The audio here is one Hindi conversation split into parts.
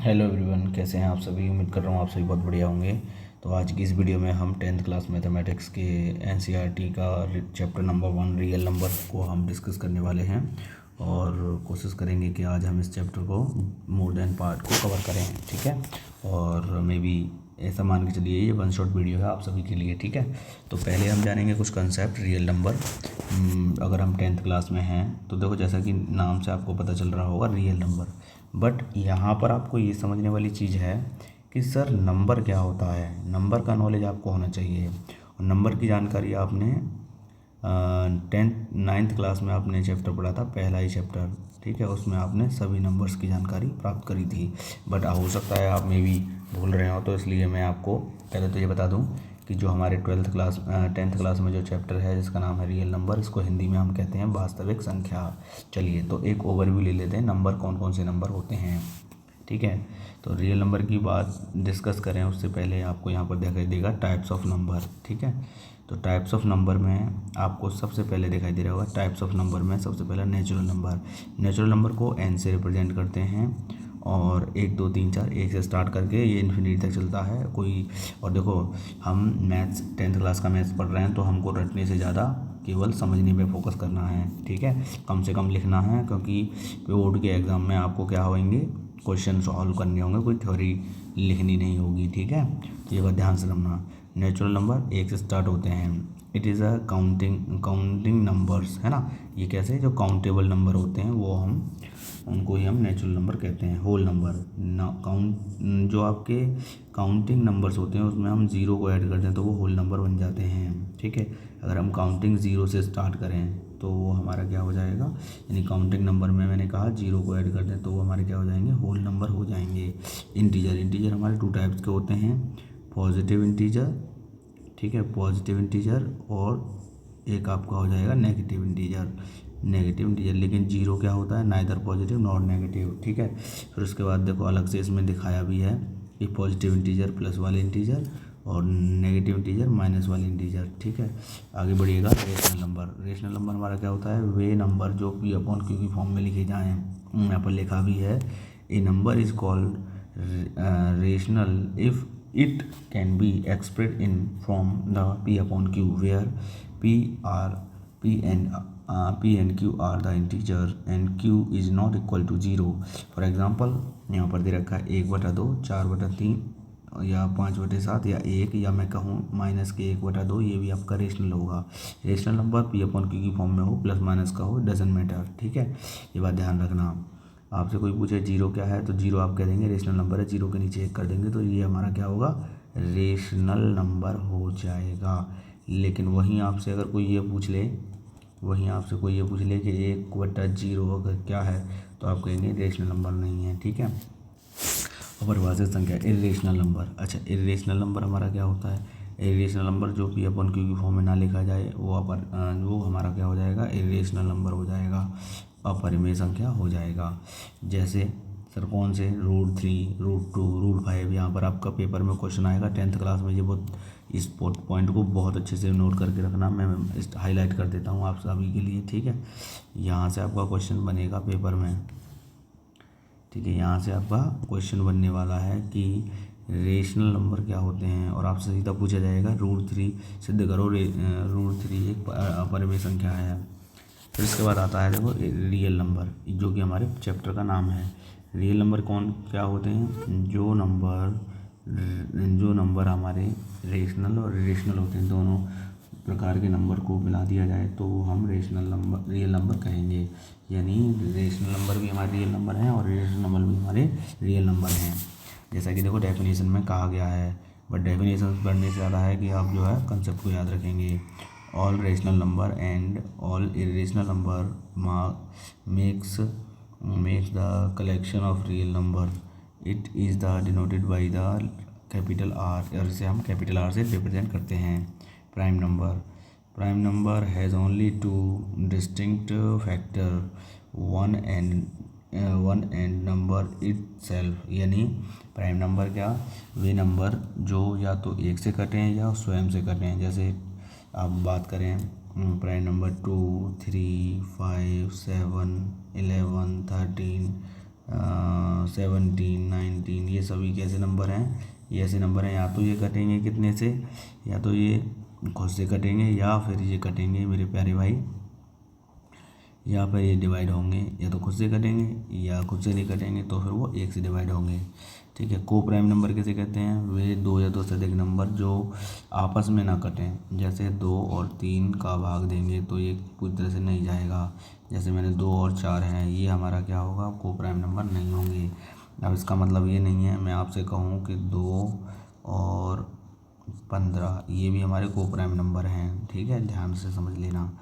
हेलो एवरीवन, कैसे हैं आप सभी। उम्मीद कर रहा हूँ आप सभी बहुत बढ़िया होंगे। तो आज की इस वीडियो में हम 10th क्लास मैथमेटिक्स के एनसीईआरटी का चैप्टर नंबर 1 रियल नंबर को हम डिस्कस करने वाले हैं और कोशिश करेंगे कि आज हम इस चैप्टर को मोर देन पार्ट को कवर करें, ठीक है। और मे बी ऐसा मान के चलिए ये वन शॉट वीडियो है आप सभी के लिए, ठीक है। तो पहले हम जानेंगे कुछ कंसेप्ट रियल नंबर। अगर हम 10th क्लास में हैं तो देखो, जैसा कि नाम से आपको पता चल रहा होगा रियल नंबर, बट यहाँ पर आपको ये समझने वाली चीज़ है कि सर नंबर क्या होता है। नंबर का नॉलेज आपको होना चाहिए और नंबर की जानकारी आपने 9th क्लास में आपने चैप्टर पढ़ा था, पहला ही चैप्टर, ठीक है। उसमें आपने सभी नंबर्स की जानकारी प्राप्त करी थी। बट हो सकता है आप में भी भूल रहे हो, तो इसलिए मैं आपको पहले तो ये बता दूं कि जो हमारे 10th क्लास में जो चैप्टर है जिसका नाम है रियल नंबर, इसको हिंदी में हम कहते हैं वास्तविक संख्या। चलिए तो एक ओवरव्यू ले लेते हैं, नंबर कौन कौन से नंबर होते हैं, ठीक है। तो रियल नंबर की बात डिस्कस करें उससे पहले आपको यहाँ पर दिखाई देगा टाइप्स ऑफ नंबर, ठीक है। तो टाइप्स ऑफ नंबर में आपको सबसे पहले दिखाई दे रहा होगा, टाइप्स ऑफ नंबर में सबसे पहला नेचुरल नंबर। नेचुरल नंबर को एन से रिप्रेजेंट करते हैं और 1 2 3 4 1 से स्टार्ट करके ये इन्फिनिटी तक चलता है कोई। और देखो, हम मैथ्स 10th क्लास का मैथ्स पढ़ रहे हैं तो हमको रटने से ज़्यादा केवल समझने पे फोकस करना है, ठीक है। कम से कम लिखना है, क्योंकि बोर्ड के एग्ज़ाम में आपको क्या होंगे, क्वेश्चन सॉल्व करने होंगे, कोई थ्योरी लिखनी नहीं होगी, ठीक है। तो ये बात ध्यान से रखना। नेचुरल नंबर 1 से स्टार्ट होते हैं। It is a counting numbers, है ना। ये कैसे, जो काउंटेबल नंबर होते हैं वो हम उनको ही हम नेचुरल नंबर कहते हैं। होल नंबर ना काउंट, जो आपके काउंटिंग नंबर्स होते हैं उसमें हम ज़ीरो को ऐड करते हैं तो वो होल नंबर बन जाते हैं, ठीक है। अगर हम काउंटिंग ज़ीरो से स्टार्ट करें तो वो हमारा क्या हो जाएगा, यानी काउंटिंग नंबर में मैंने कहा ज़ीरो को ऐड कर दें तो वो हमारे क्या हो जाएंगे, होल नंबर हो जाएंगे। इंटीजर हमारे 2 टाइप्स के होते हैं, पॉजिटिव इंटीजर, ठीक है, पॉजिटिव इंटीजर, और एक आपका हो जाएगा नेगेटिव इंटीजर। लेकिन जीरो क्या होता है, नाइदर पॉजिटिव नॉट नेगेटिव, ठीक है। फिर उसके बाद देखो अलग से इसमें दिखाया भी है कि पॉजिटिव इंटीजर प्लस वाले इंटीजर और नेगेटिव इंटीजर माइनस वाले इंटीजर, ठीक है। आगे बढ़िएगा, रेशनल नंबर। रेशनल नंबर हमारा क्या होता है, वे नंबर जो पी अपॉन क्यू की फॉर्म में लिखे जाएँ। यहाँ पर लिखा भी है, a number is called rational if it can be expressed in from the p upon q, where p are p and q are the integer and q is not equal to 0। For example यहाँ पर दे रखा है 1/2, 4/3 या 5/7 या 1, या मैं कहूँ माइनस के 1/2, ये भी आपका रेशनल होगा। Rational number P upon Q की फॉर्म में हो, प्लस माइनस का हो, डजेंट मैटर, ठीक है। ये बात ध्यान रखना। आपसे कोई पूछे जीरो क्या है तो जीरो आप कह देंगे रेशनल नंबर है, जीरो के नीचे 1 कर देंगे तो ये हमारा क्या होगा, रेशनल नंबर हो जाएगा। लेकिन वहीं आपसे अगर कोई ये पूछ ले, कि 1/0 अगर क्या है तो आप कहेंगे रेशनल नंबर नहीं है, ठीक है। अपरिभाषित संख्या, इरेशनल नंबर। अच्छा, इरेशनल नंबर हमारा क्या होता है, इरेशनल नंबर जो पी अपॉन क्यू की फॉर्म में ना लिखा जाए वो हमारा क्या हो जाएगा, इरेशनल नंबर हो जाएगा, अपरिमेय संख्या हो जाएगा। जैसे सर कौन से, √3, √2, √5। यहाँ पर आपका पेपर में क्वेश्चन आएगा 10th क्लास में। ये बहुत, इस पॉइंट को बहुत अच्छे से नोट करके रखना, मैं हाईलाइट कर देता हूँ आप सभी के लिए, ठीक है। यहाँ से आपका क्वेश्चन बनेगा पेपर में, ठीक है। यहाँ से आपका क्वेश्चन बनने वाला है कि रेशनल नंबर क्या होते हैं, और आपसे सीधा पूछा जाएगा √3 सिद्ध करो, √3 एक अपरिमेय संख्या है। फिर इसके बाद आता है देखो रियल नंबर, जो कि हमारे चैप्टर का नाम है। रियल नंबर कौन क्या होते हैं, जो नंबर हमारे रेशनल और इरेशनल होते हैं, दोनों प्रकार के नंबर को मिला दिया जाए तो वो हम रियल नंबर कहेंगे। यानी रेशनल नंबर भी हमारे रियल नंबर हैं और इरेशनल नंबर भी हमारे रियल नंबर हैं, जैसा कि देखो डेफिनेशन में कहा गया है। बट डेफिनेशन पढ़ने से ज़्यादा है कि आप जो है कंसेप्ट को याद रखेंगे। All rational number and all irrational number makes the collection of real number. It is the denoted by the capital R, और इसे हम कैपिटल आर से रिप्रेजेंट करते हैं। Prime number has only 2 distinct factor, one and number itself. यानी प्राइम नंबर क्या, वे नंबर जो या तो 1 से कटें या स्वयं से कटें। जैसे आप बात करें प्राइम नंबर 2, 3, 5, 7, 11, 13, 17, 19, ये सभी कैसे नंबर हैं, ये ऐसे नंबर हैं, या तो ये कटेंगे कितने से, या तो ये खुद से कटेंगे या फिर ये कटेंगे मेरे प्यारे भाई, या फिर ये डिवाइड होंगे, या तो खुद से कटेंगे या खुद से नहीं कटेंगे तो फिर वो एक से डिवाइड होंगे। ठीक है, को प्राइम नंबर किसे कहते हैं, वे दो या दो से अधिक नंबर जो आपस में ना कटें। जैसे 2 और 3 का भाग देंगे तो ये पूरी तरह से नहीं जाएगा। जैसे मैंने 2 और 4 हैं, ये हमारा क्या होगा, को प्राइम नंबर नहीं होंगे। अब इसका मतलब ये नहीं है मैं आपसे कहूँ कि 2 और 15 ये भी हमारे को प्राइम नंबर हैं। ठीक है, ध्यान से समझ लेना।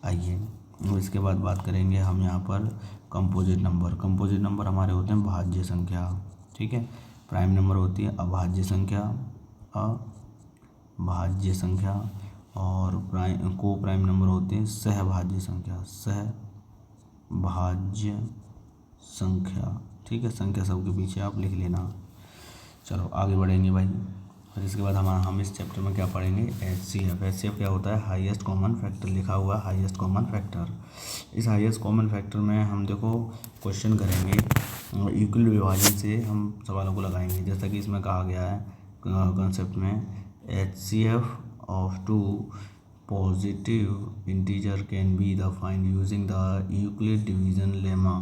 आइए अब इसके बाद बात करेंगे हम यहाँ पर कंपोजिट नंबर। कंपोजिट नंबर हमारे होते हैं भाज्य संख्या। ठीक है, प्राइम नंबर होती है अभाज्य संख्या, अभाज्य संख्या, और को प्राइम नंबर होते हैं सहभाज्य संख्या, सहभाज्य संख्या। ठीक है, संख्या सबके पीछे आप लिख लेना। चलो आगे बढ़ेंगे भाई। फिर इसके बाद हम इस चैप्टर में क्या पढ़ेंगे, HCF। HCF क्या होता है, हाईएस्ट कॉमन फैक्टर लिखा हुआ है, हाईएस्ट कॉमन फैक्टर। इस हाईएस्ट कॉमन फैक्टर में हम देखो क्वेश्चन करेंगे, यूक्लिड विभाजन से हम सवालों को लगाएंगे। जैसा कि इसमें कहा गया है कॉन्सेप्ट में, HCF of two positive integer can be the find using the Euclid division lemma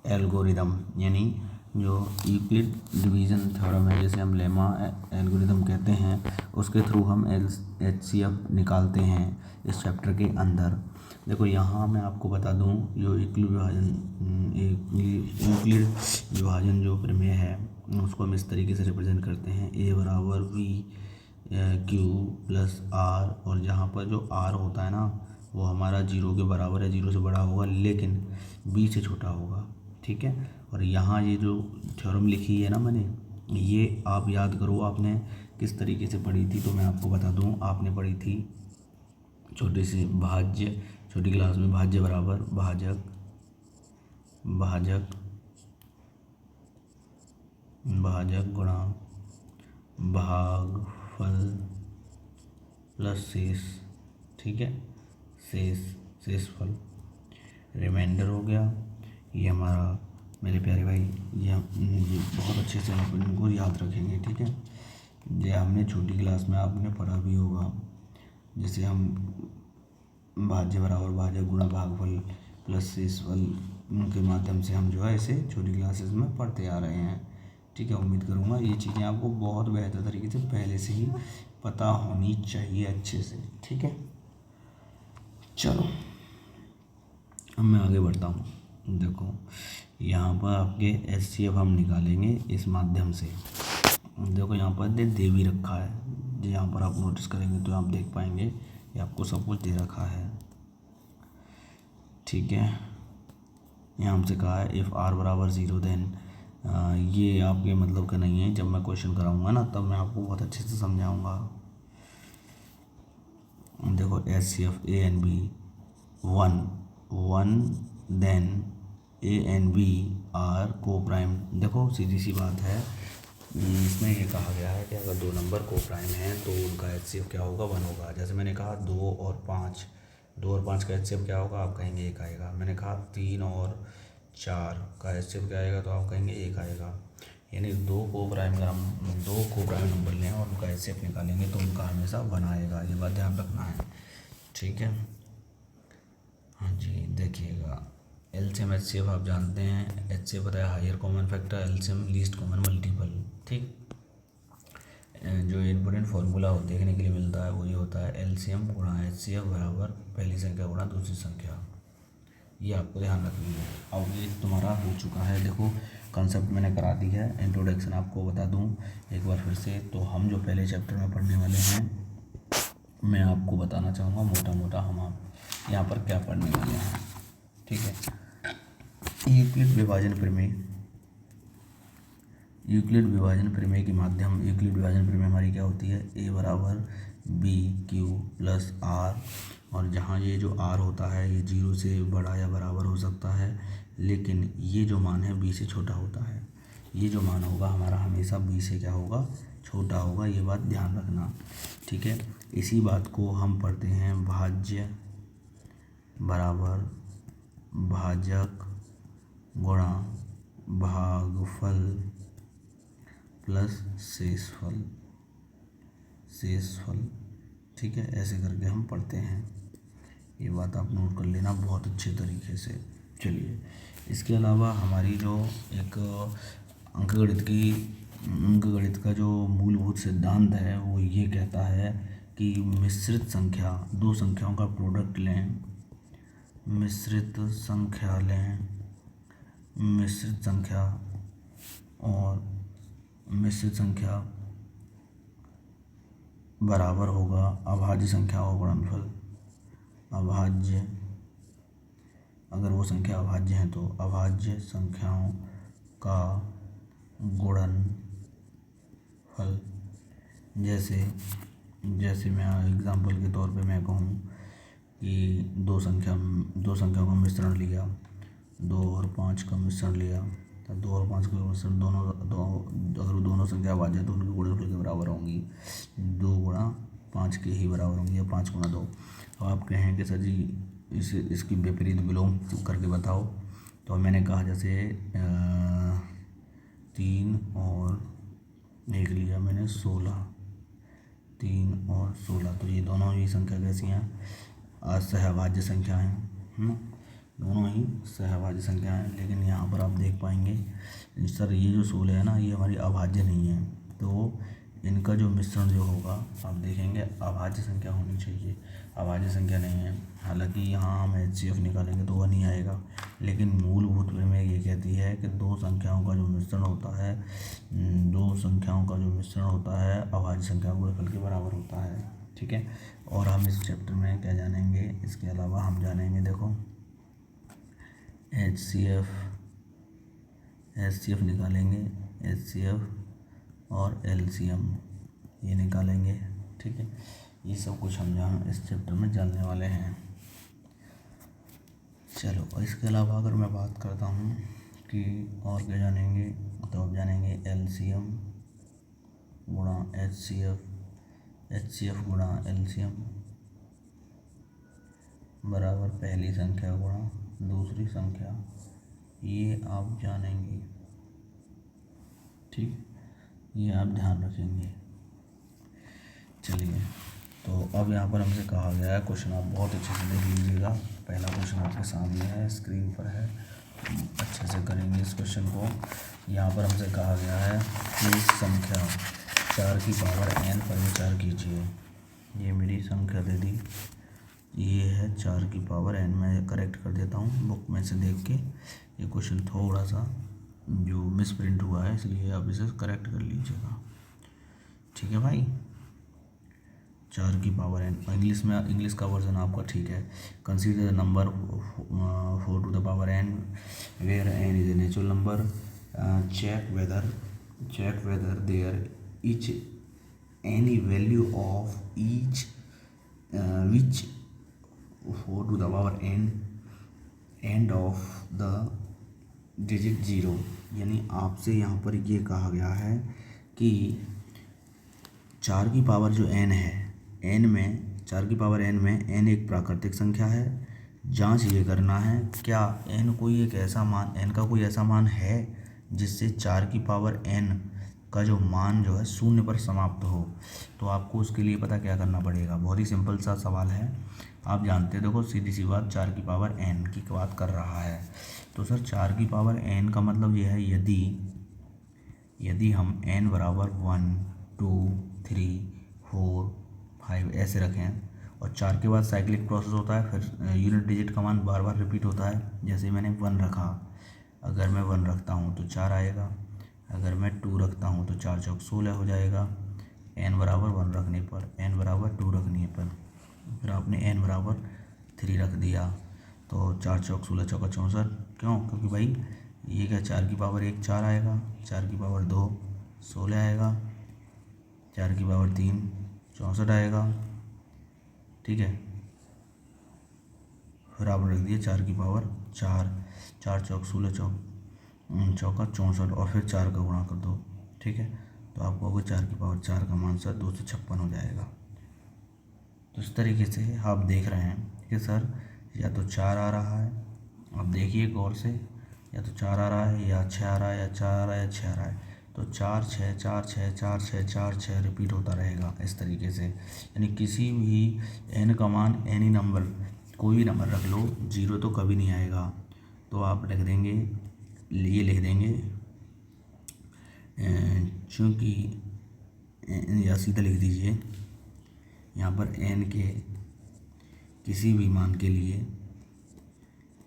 algorithm. यानी जो यूक्लिड डिवीज़न थ्योरम है, जैसे हम लेमा एल्गोरिदम कहते हैं, उसके थ्रू हम HCF निकालते हैं इस चैप्टर के अंदर। देखो यहाँ मैं आपको बता दूँ, जो यूक्लिड विभाजन जो प्रमेय है उसको हम इस तरीके से रिप्रेजेंट करते हैं, A बराबर V Q प्लस R, और जहाँ पर जो R होता है ना वो हमारा 0 के बराबर है, 0 से बड़ा होगा लेकिन B से छोटा होगा। ठीक है, और यहाँ ये जो थ्योरम लिखी है ना मैंने, ये आप याद करो आपने किस तरीके से पढ़ी थी, तो मैं आपको बता दूँ। आपने पढ़ी थी छोटी सी भाज्य, छोटी क्लास में, भाज्य बराबर भाजक, भाजक भाजक गुणा भागफल प्लस शेष। ठीक है, शेषफल, रिमाइंडर हो गया। ये हमारा मेरे प्यारे भाई ये बहुत अच्छे से आप इनको याद रखेंगे। ठीक है, ये हमने छोटी क्लास में आपने पढ़ा भी होगा। जैसे हम भाज्य बराबर भाजक गुणा भागफल प्लस शेषफल के माध्यम से हम जो है इसे छोटी क्लासेस में पढ़ते आ रहे हैं। ठीक है, उम्मीद करूँगा ये चीज़ें आपको बहुत बेहतर तरीके से पहले से ही पता होनी चाहिए अच्छे से। ठीक है, चलो अब मैं आगे बढ़ता हूँ। देखो यहाँ पर आपके HCF हम निकालेंगे इस माध्यम से। देखो यहाँ पर दे भी रखा है, जो यहाँ पर आप नोटिस करेंगे तो आप देख पाएंगे ये आपको सब कुछ दे रखा है। ठीक है, यहाँ हमसे कहा है इफ़ R बराबर 0 देन, ये आपके मतलब का नहीं है, जब मैं क्वेश्चन कराऊंगा ना तब मैं आपको बहुत अच्छे से समझाऊंगा। देखो HCF A and B 1 then A and B are coprime. देखो सीधी सी बात है, इसमें ये कहा गया है कि अगर दो नंबर को प्राइम है तो उनका HCF क्या होगा, 1 होगा। जैसे मैंने कहा 2 और 5 का HCF क्या होगा, आप कहेंगे 1 आएगा। मैंने कहा 3 और 4 का HCF क्या आएगा, तो आप कहेंगे 1 आएगा। यानी दो को प्राइम नंबर लें और उनका HCF निकालेंगे तो उनका हमेशा 1 आएगा। ये बात ध्यान रखना है। ठीक है, हाँ जी, देखिएगा LCM HCF आप जानते हैं। HCF होता है higher common factor, LCM least common multiple. ठीक, जो इम्पोर्टेंट फार्मूला देखने के लिए मिलता है वो ये होता है LCM गुणा HCF बराबर पहली संख्या गुणा दूसरी संख्या। ये आपको ध्यान रखनी है। अब ये तुम्हारा हो चुका है। देखो कंसेप्ट मैंने करा दी है, इंट्रोडक्शन आपको बता दूं एक बार फिर से। तो हम जो पहले चैप्टर में पढ़ने वाले हैं, मैं आपको बताना चाहूँगा मोटा मोटा हम आप यहाँ पर क्या पढ़ने वाले हैं। ठीक है, यूक्लिड विभाजन प्रमेय के माध्यम, यूक्लिड विभाजन प्रमेय हमारी क्या होती है, A बराबर B Q प्लस R, और जहाँ ये जो R होता है ये 0 से बड़ा या बराबर हो सकता है, लेकिन ये जो मान है B से छोटा होता है। ये जो मान होगा हमारा हमेशा B से क्या होगा, छोटा होगा। ये बात ध्यान रखना। ठीक है, इसी बात को हम पढ़ते हैं भाज्य बराबर भाजक गुणा भागफल प्लस शेषफल। ठीक है, ऐसे करके हम पढ़ते हैं। ये बात आप नोट कर लेना बहुत अच्छे तरीके से। चलिए, इसके अलावा हमारी जो एक अंकगणित का जो मूलभूत सिद्धांत है वो ये कहता है कि मिश्रित संख्या, दो संख्याओं का प्रोडक्ट लें, मिश्रित संख्या और मिश्रित संख्या बराबर होगा अभाज्य संख्या का गुणनफल। अभाज्य, अगर वो संख्या अभाज्य है तो अभाज्य संख्याओं का गुणनफल। जैसे मैं एग्जाम्पल के तौर पे मैं कहूँ कि दो संख्याओं का मिश्रण लिया, 2 और 5 का मिश्रण लिया, तो 2 और 5 का मिश्रण अगर दोनों संख्या अभाज्य है तो उनके गुणनफल के बराबर होंगी। 2 गुणा 5 के ही बराबर होंगी, या 5 गुणा 2। अब आप कहेंगे सर जी इसकी विपरीत विलोम करके बताओ। तो मैंने कहा जैसे 3 और 1 लिया मैंने 16, 3 और 16, तो ये दोनों ही संख्या कैसी हैं? सहअभाज्य संख्या हैं। दोनों ही सहअभाज्य संख्या हैं। लेकिन यहाँ पर आप देख पाएंगे सर ये जो 16 है ना, ये हमारी अभाज्य नहीं है, तो इनका जो मिश्रण जो होगा आप देखेंगे अभाज्य संख्या होनी चाहिए, अभाज्य संख्या नहीं है। हालांकि यहाँ हम HCF निकालेंगे तो वह नहीं आएगा, लेकिन मूलभूत में ये कहती है कि दो संख्याओं का जो मिश्रण होता है अभाज्य संख्या के गुणनफल के बराबर होता है। ठीक है, और हम इस चैप्टर में क्या जानेंगे, इसके अलावा हम जानेंगे देखो HCF निकालेंगे, HCF और LCM ये निकालेंगे। ठीक है, ये सब कुछ हम इस चैप्टर में जानने वाले हैं। चलो, और इसके अलावा अगर मैं बात करता हूँ कि और क्या जानेंगे, तो अब जानेंगे LCM गुणा HCF गुणा LCM बराबर पहली संख्या गुणा दूसरी संख्या, ये आप जानेंगे। ठीक, ये आप ध्यान रखेंगे। चलिए, तो अब यहाँ पर हमसे कहा गया है, क्वेश्चन आप बहुत अच्छे से देख लीजिएगा। पहला क्वेश्चन आपके सामने है, स्क्रीन पर है, अच्छे से करेंगे इस क्वेश्चन को। यहाँ पर हमसे कहा गया है कि संख्या 4 की पावर n पर विचार कीजिए। ये मेरी संख्या दे दी, ये है 4 की पावर n। मैं करेक्ट कर देता हूँ बुक में से देख के, ये क्वेश्चन थोड़ा सा जो मिसप्रिंट हुआ है, इसलिए आप इसे करेक्ट कर लीजिएगा। ठीक है भाई, 4 की पावर n, इंग्लिश का वर्जन आपका ठीक है। Consider the number 4 to the power n where n is a natural number, check whether there is any value of each which 4 to the power n end of the digit 0। यानी आपसे यहाँ पर ये कहा गया है कि 4 की पावर जो n है, n में 4 की पावर n में n एक प्राकृतिक संख्या है। जांच ये करना है क्या n का कोई ऐसा मान है जिससे 4 की पावर n का जो मान जो है शून्य पर समाप्त हो। तो आपको उसके लिए पता क्या करना पड़ेगा, बहुत ही सिंपल सा सवाल है। आप जानते हैं, देखो सीधी सी बात, 4 की पावर n की बात कर रहा है, तो सर 4 की पावर n का मतलब यह है यदि हम n बराबर 1 2 3 4 5 ऐसे रखें, और 4 के बाद साइक्लिक प्रोसेस होता है, फिर यूनिट डिजिट का मान बार बार रिपीट होता है। जैसे मैंने 1 रखा, अगर मैं 1 रखता हूँ तो 4 आएगा, अगर मैं 2 रखता हूँ तो 4 चौक 16 हो जाएगा। n बराबर 1 रखने पर, n बराबर 2 रखने पर, फिर आपने n बराबर 3 रख दिया तो 4 चौक 16 चौका 64। क्यों? क्योंकि भाई ये क्या, 4 की पावर 1 4 आएगा, 4 की पावर 2 16 आएगा, 4 की पावर 3 64 आएगा। ठीक है, फिर आप रख दिए 4 की पावर 4, 4 चौक 16 चौका 64, और फिर 4 का गुणा कर दो। ठीक है, तो आपको होगा 4 की पावर 4 का मान सर 256 हो जाएगा। तो इस तरीके से आप देख रहे हैं कि सर या तो 4 आ रहा है, अब देखिए गौर से, या तो 4 आ रहा है या 6 आ रहा है या 4 आ रहा है या 6 आ रहा है। तो 4 6 4 6 4 6 4 6 रिपीट होता रहेगा इस तरीके से। यानी किसी भी n का मान एनी नंबर कोई भी नंबर रख लो, 0 तो कभी नहीं आएगा। तो आप लिख देंगे, ये लिख देंगे चूँकि, या सीधा लिख दीजिए यहाँ पर n के किसी भी मान के लिए,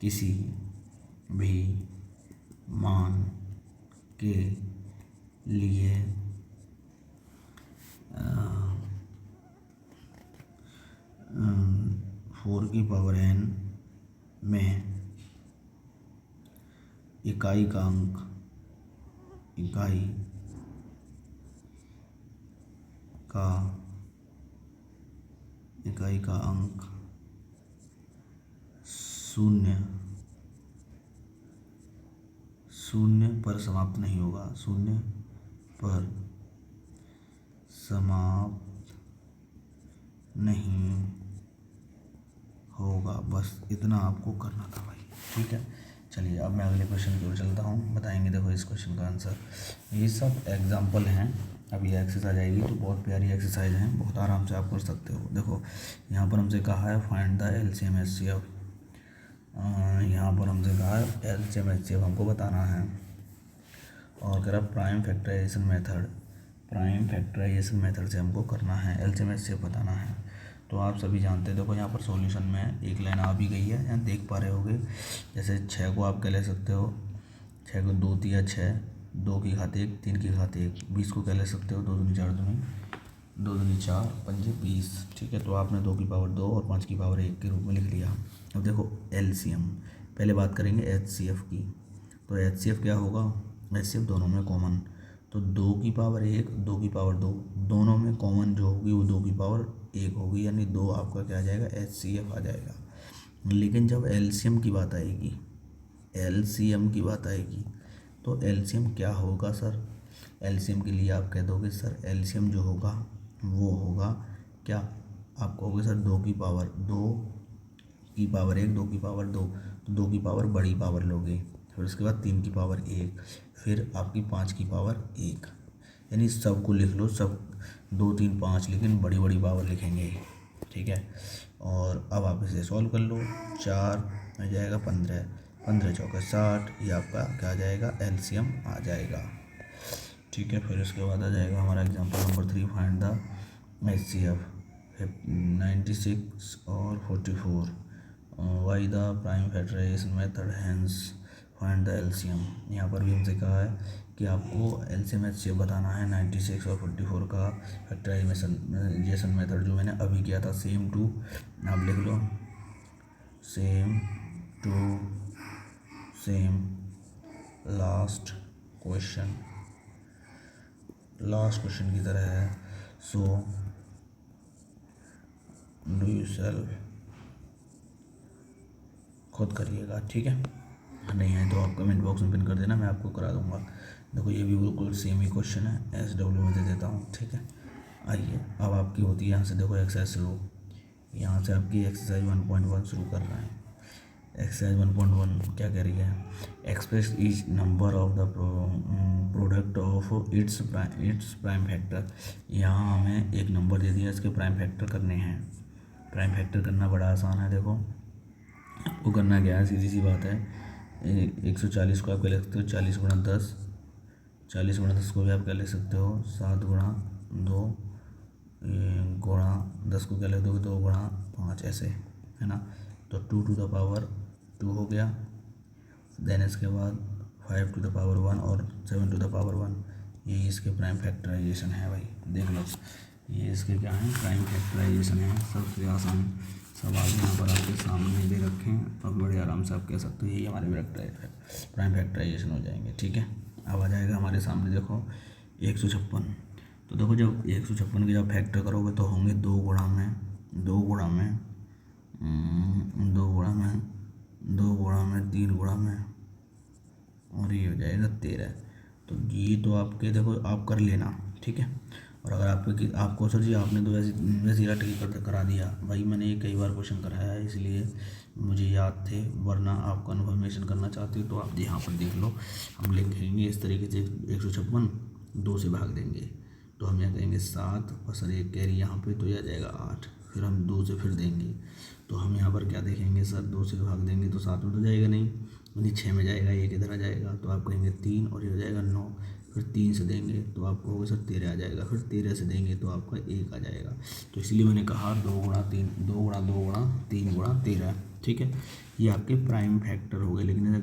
किसी भी मान के लिए 4 की पावर n में इकाई का अंक शून्य पर समाप्त नहीं होगा, शून्य पर समाप्त नहीं होगा। बस इतना आपको करना था भाई, ठीक है। चलिए अब मैं अगले क्वेश्चन की ओर चलता हूँ, बताएंगे देखो इस क्वेश्चन का आंसर। ये सब एग्जाम्पल हैं, अब ये एक्सरसाइज आएगी तो बहुत प्यारी एक्सरसाइज हैं, बहुत आराम से आप कर सकते हो। देखो यहाँ पर हमसे कहा है फाइंड द एलसीएम एचसीएफ, यहाँ पर हमसे कहा है एलसीएम एचसीएफ हमको बताना है, और कह रहा प्राइम फैक्टराइजेशन मेथड से हमको करना है, एलसीएम एचसीएफ बताना है। तो आप सभी जानते हैं, देखो यहाँ पर सॉल्यूशन में एक लाइन आ भी गई है, यहाँ देख पा रहे होगे। जैसे 6 को आप क्या ले सकते हो, 6 को 2 तिया 6, 2 की घात 1, 3 की घात 1, 20 को क्या ले सकते हो, 2 दूनी 4 दूनी 2 दूनी 4 पंजे 20, ठीक है। तो आपने 2 की पावर 2 और 5 की पावर 1 के रूप में लिख लिया। अब देखो एलसीएम, पहले बात करेंगे एचसीएफ की। तो एचसीएफ क्या होगा, एचसीएफ दोनों में कॉमन, तो 2 की पावर 1 2 की पावर 2 दोनों में कॉमन जो होगी वो 2 की पावर 1 होगी, यानी 2 आपका क्या आ जाएगा, एचसीएफ आ जाएगा। लेकिन जब एलसीएम की बात आएगी, तो एलसीएम क्या होगा सर, एलसीएम के लिए आप कह दोगे सर एलसीएम जो होगा वो होगा क्या, आप कहोगे सर 2 की पावर 1 2 की पावर 2, तो 2 की पावर बड़ी पावर लोगे, फिर उसके बाद 3 की पावर 1, फिर आपकी 5 की पावर 1, यानी सब को लिख लो, सब 2 3 5, लेकिन बड़ी बड़ी पावर लिखेंगे, ठीक है। और अब आप इसे सॉल्व कर लो, 4 आ जाएगा 15, 15 चौका 60, ये आपका क्या आ जाएगा, एलसीएम आ जाएगा, ठीक है। फिर उसके बाद आ जाएगा हमारा example number 3, find the HCF 96 और 44 by the prime factorization method, hence find the LCM. यहाँ पर भी हमसे कहा है कि आपको एलसीएम एचसीएफ बताना है 96 और 44 का फैक्टराइजेशन मेथड जो मैंने अभी किया था, सेम टू आप लिख लो, सेम लास्ट क्वेश्चन की तरह है। सो डू यू सेल्फ खुद करिएगा, ठीक है। नहीं है तो आप कमेंट बॉक्स में पिन कर देना, मैं आपको करा दूंगा। देखो ये भी बिल्कुल सेम ही क्वेश्चन है, SW में दे देता हूँ, ठीक है। आइए अब आपकी होती है यहाँ से, देखो एक्सरसाइज शुरू, यहाँ से आपकी एक्सरसाइज 1.1 शुरू कर रहे हैं। एक्सरसाइज 1.1 क्या कह रही है, express each number of the product of its prime factor. यहाँ हमें एक नंबर दे दिया, इसके प्राइम फैक्टर करने हैं। प्राइम फैक्टर करना बड़ा आसान है, देखो आपको करना क्या है, सीधी सी बात है, 140 को आप क्या लिख सकते हो, 40 गुणा 10, 40 गुणा 10 को भी आप क्या लिख सकते हो, 7 गुणा 2 गुणा 10 को क्या लिख दोगे, 2 गुणा 5, ऐसे है ना। तो 2 टू द पावर 2 हो गया, देन इसके बाद 5 टू द पावर 1 और 7 टू द पावर 1, ये इसके प्राइम फैक्टराइजेशन है भाई, देख लो ये इसके क्या है, प्राइम फैक्टराइजेशन है। सबसे आसान सवाल यहाँ पर आपके सामने दे रखे हैं, और बड़े आराम से आप कह सकते हो ये हमारे प्राइम फैक्टराइजेशन हो जाएंगे, ठीक है। अब आ जाएगा हमारे सामने देखो 156, तो देखो जब 156 के जब फैक्टर करोगे तो होंगे 2 गुणा में 3 गुणा में, और ये हो जाएगा 13। तो ये तो आपके देखो आप कर लेना, ठीक है। और अगर आपको सर जी आपने तो वैसे रट के करा दिया भाई, मैंने ये कई बार क्वेश्चन कराया है, इसलिए मुझे याद थे, वरना आप कन्फर्मेशन करना चाहते हो तो आप यहाँ पर देख लो। हम लिखेंगे इस तरीके से 156 2 से भाग देंगे तो हम यहाँ कहेंगे 7 और सर एक कैरी यहाँ पे तो यह आ जाएगा 8। फिर हम 2 से फिर देंगे तो हम यहाँ पर क्या देखेंगे, सर 2 से भाग देंगे तो 7 में तो जाएगा नहीं, यानी 6 में जाएगा, एक इधर आ जाएगा तो आप कहेंगे 3 और ये हो जाएगा 9। फिर 3 से देंगे तो आप कहोगे सर 13 आ जाएगा, फिर 13 से देंगे तो आपका 1 आ जाएगा। तो इसलिए मैंने कहा 2 गुणा 3 2 गुणा 2 गुणा 3 गुणा 13, ठीक है। ये आपके प्राइम फैक्टर हो गए। लेकिन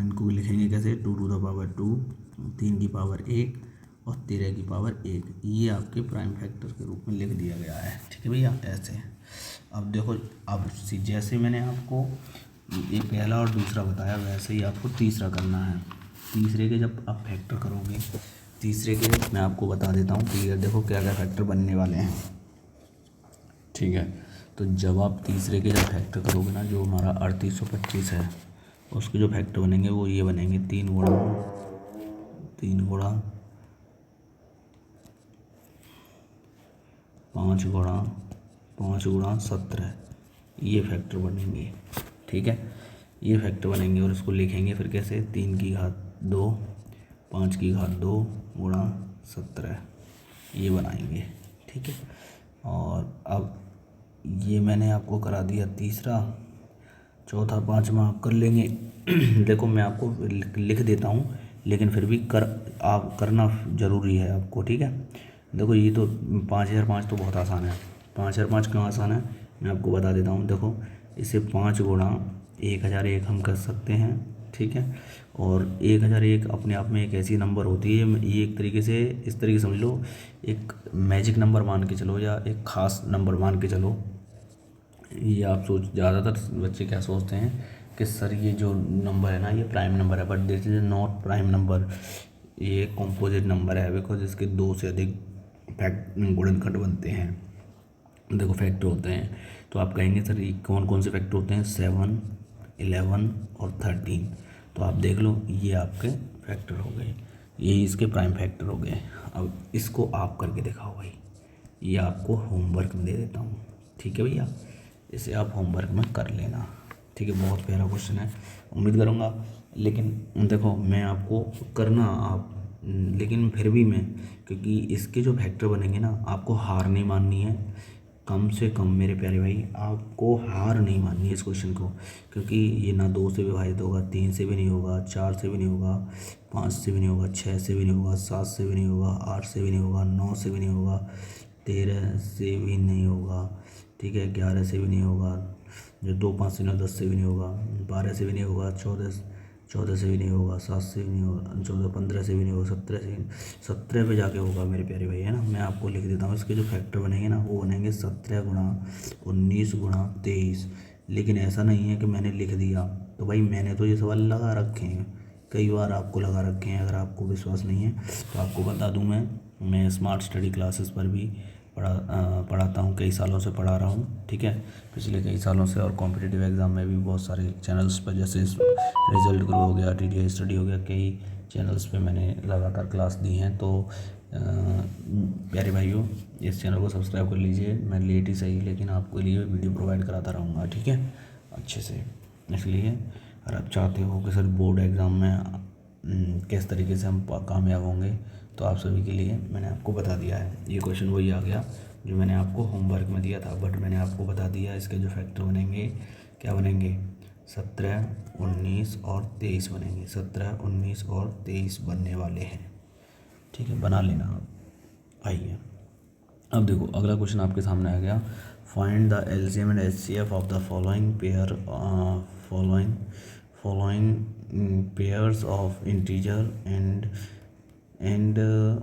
इनको लिखेंगे कैसे, 2 टू द पावर 2, 3 की पावर 1 और 13 की पावर 1, ये आपके प्राइम फैक्टर के रूप में लिख दिया गया है, ठीक है भैया, ऐसे। अब देखो, अब जैसे मैंने आपको ये पहला और दूसरा बताया वैसे ही आपको तीसरा करना है। तीसरे के जब आप फैक्टर करोगे, तीसरे के मैं आपको बता देता हूँ क्लियर, देखो क्या क्या फैक्टर बनने वाले हैं, ठीक है। तो जब आप तीसरे के जब फैक्टर करोगे ना, जो हमारा 3825 है, उसके जो फैक्टर बनेंगे वो ये बनेंगे 3 गुणा 5 गुणा 17, ये फैक्टर बनेंगे, ठीक है। ये फैक्टर बनेंगे और इसको लिखेंगे फिर कैसे, 3 की घात 2 5 की घात 2 गुणा 17, ये बनाएंगे, ठीक है। और अब ये मैंने आपको करा दिया तीसरा, चौथा पाँचवा आप कर लेंगे। देखो मैं आपको लिख देता हूँ, लेकिन फिर भी आप करना ज़रूरी है आपको, ठीक है। देखो ये तो 5005 तो बहुत आसान है। 5005 क्यों आसान है, मैं आपको बता देता हूँ। देखो इसे 5 गुणा 1001 हम कर सकते हैं, ठीक है। और 1001 अपने आप में एक ऐसी नंबर होती है, ये एक तरीके से इस तरीके समझ लो, एक मैजिक नंबर मान के चलो या एक ख़ास नंबर मान के चलो। ये आप ज़्यादातर बच्चे क्या सोचते हैं कि सर ये जो नंबर है ना ये प्राइम नंबर है, but this is not prime number, ये कॉम्पोजिट नंबर है, बिकॉज इसके 2 से अधिक गुणनखंड बनते हैं, देखो फैक्टर होते हैं। तो आप कहेंगे सर ये कौन कौन से फैक्टर होते हैं, 7 11 और 13। तो आप देख लो ये आपके फैक्टर हो गए, ये इसके प्राइम फैक्टर हो गए। अब इसको आप करके दिखाओ भाई, ये आपको होमवर्क में दे देता हूँ, ठीक है भैया, इसे आप होमवर्क में कर लेना, ठीक है। बहुत प्यारा क्वेश्चन है, उम्मीद करूँगा। लेकिन देखो मैं आपको करना आप, लेकिन फिर भी मैं, क्योंकि इसके जो फैक्टर बनेंगे ना, आपको हार नहीं माननी है, कम से कम मेरे प्यारे भाई आपको हार नहीं माननी है इस क्वेश्चन को। क्योंकि ये ना 2 से विभाजित होगा, 3 से भी नहीं होगा, 4 से भी नहीं होगा, 5 से भी नहीं होगा, 6 से भी नहीं होगा, 7 से भी नहीं होगा, 8 से भी नहीं होगा, 9 से भी नहीं होगा, 13 से भी नहीं होगा, ठीक है, 11 से भी नहीं होगा, जो 2 5 से 9 10 से भी नहीं होगा, 12 से भी नहीं होगा, 14 से भी नहीं होगा, 7 से भी नहीं होगा, 14 15 से भी नहीं होगा, 17 पे जाके होगा मेरे प्यारे भाई, है ना। मैं आपको लिख देता हूँ, इसके जो फैक्टर बनेंगे ना वो बनेंगे 17 गुणा 19 गुणा 23। लेकिन ऐसा नहीं है कि मैंने लिख दिया, तो भाई मैंने तो ये सवाल लगा रखे हैं, कई बार आपको लगा रखे हैं। अगर आपको विश्वास नहीं है तो आपको बता दूँ, मैं स्मार्ट स्टडी क्लासेस पर भी पढ़ाता हूँ, कई सालों से पढ़ा रहा हूँ, ठीक है, पिछले कई सालों से। और कॉम्पिटिटिव एग्ज़ाम में भी बहुत सारे चैनल्स पर, जैसे रिजल्ट ग्रो हो गया, TTI स्टडी हो गया, कई चैनल्स पे मैंने लगातार क्लास दी हैं। तो प्यारे भाइयों, इस चैनल को सब्सक्राइब कर लीजिए। मैं लेट ही सही, लेकिन आपके लिए वीडियो प्रोवाइड कराता रहूँगा, ठीक है, अच्छे से। इसलिए अगर आप चाहते हो कि सर बोर्ड एग्ज़ाम में किस तरीके से हम कामयाब होंगे, तो आप सभी के लिए मैंने आपको बता दिया है। ये क्वेश्चन वही आ गया जो मैंने आपको होमवर्क में दिया था, बट मैंने आपको बता दिया इसके जो फैक्टर बनेंगे, क्या बनेंगे, 17 19 और 23 बनेंगे, 17 19 और 23 बनने वाले हैं, ठीक है, बना लेना आप। आइए अब देखो अगला क्वेश्चन आपके सामने आ गया, find the LCM and HCF of the following pairs of integer and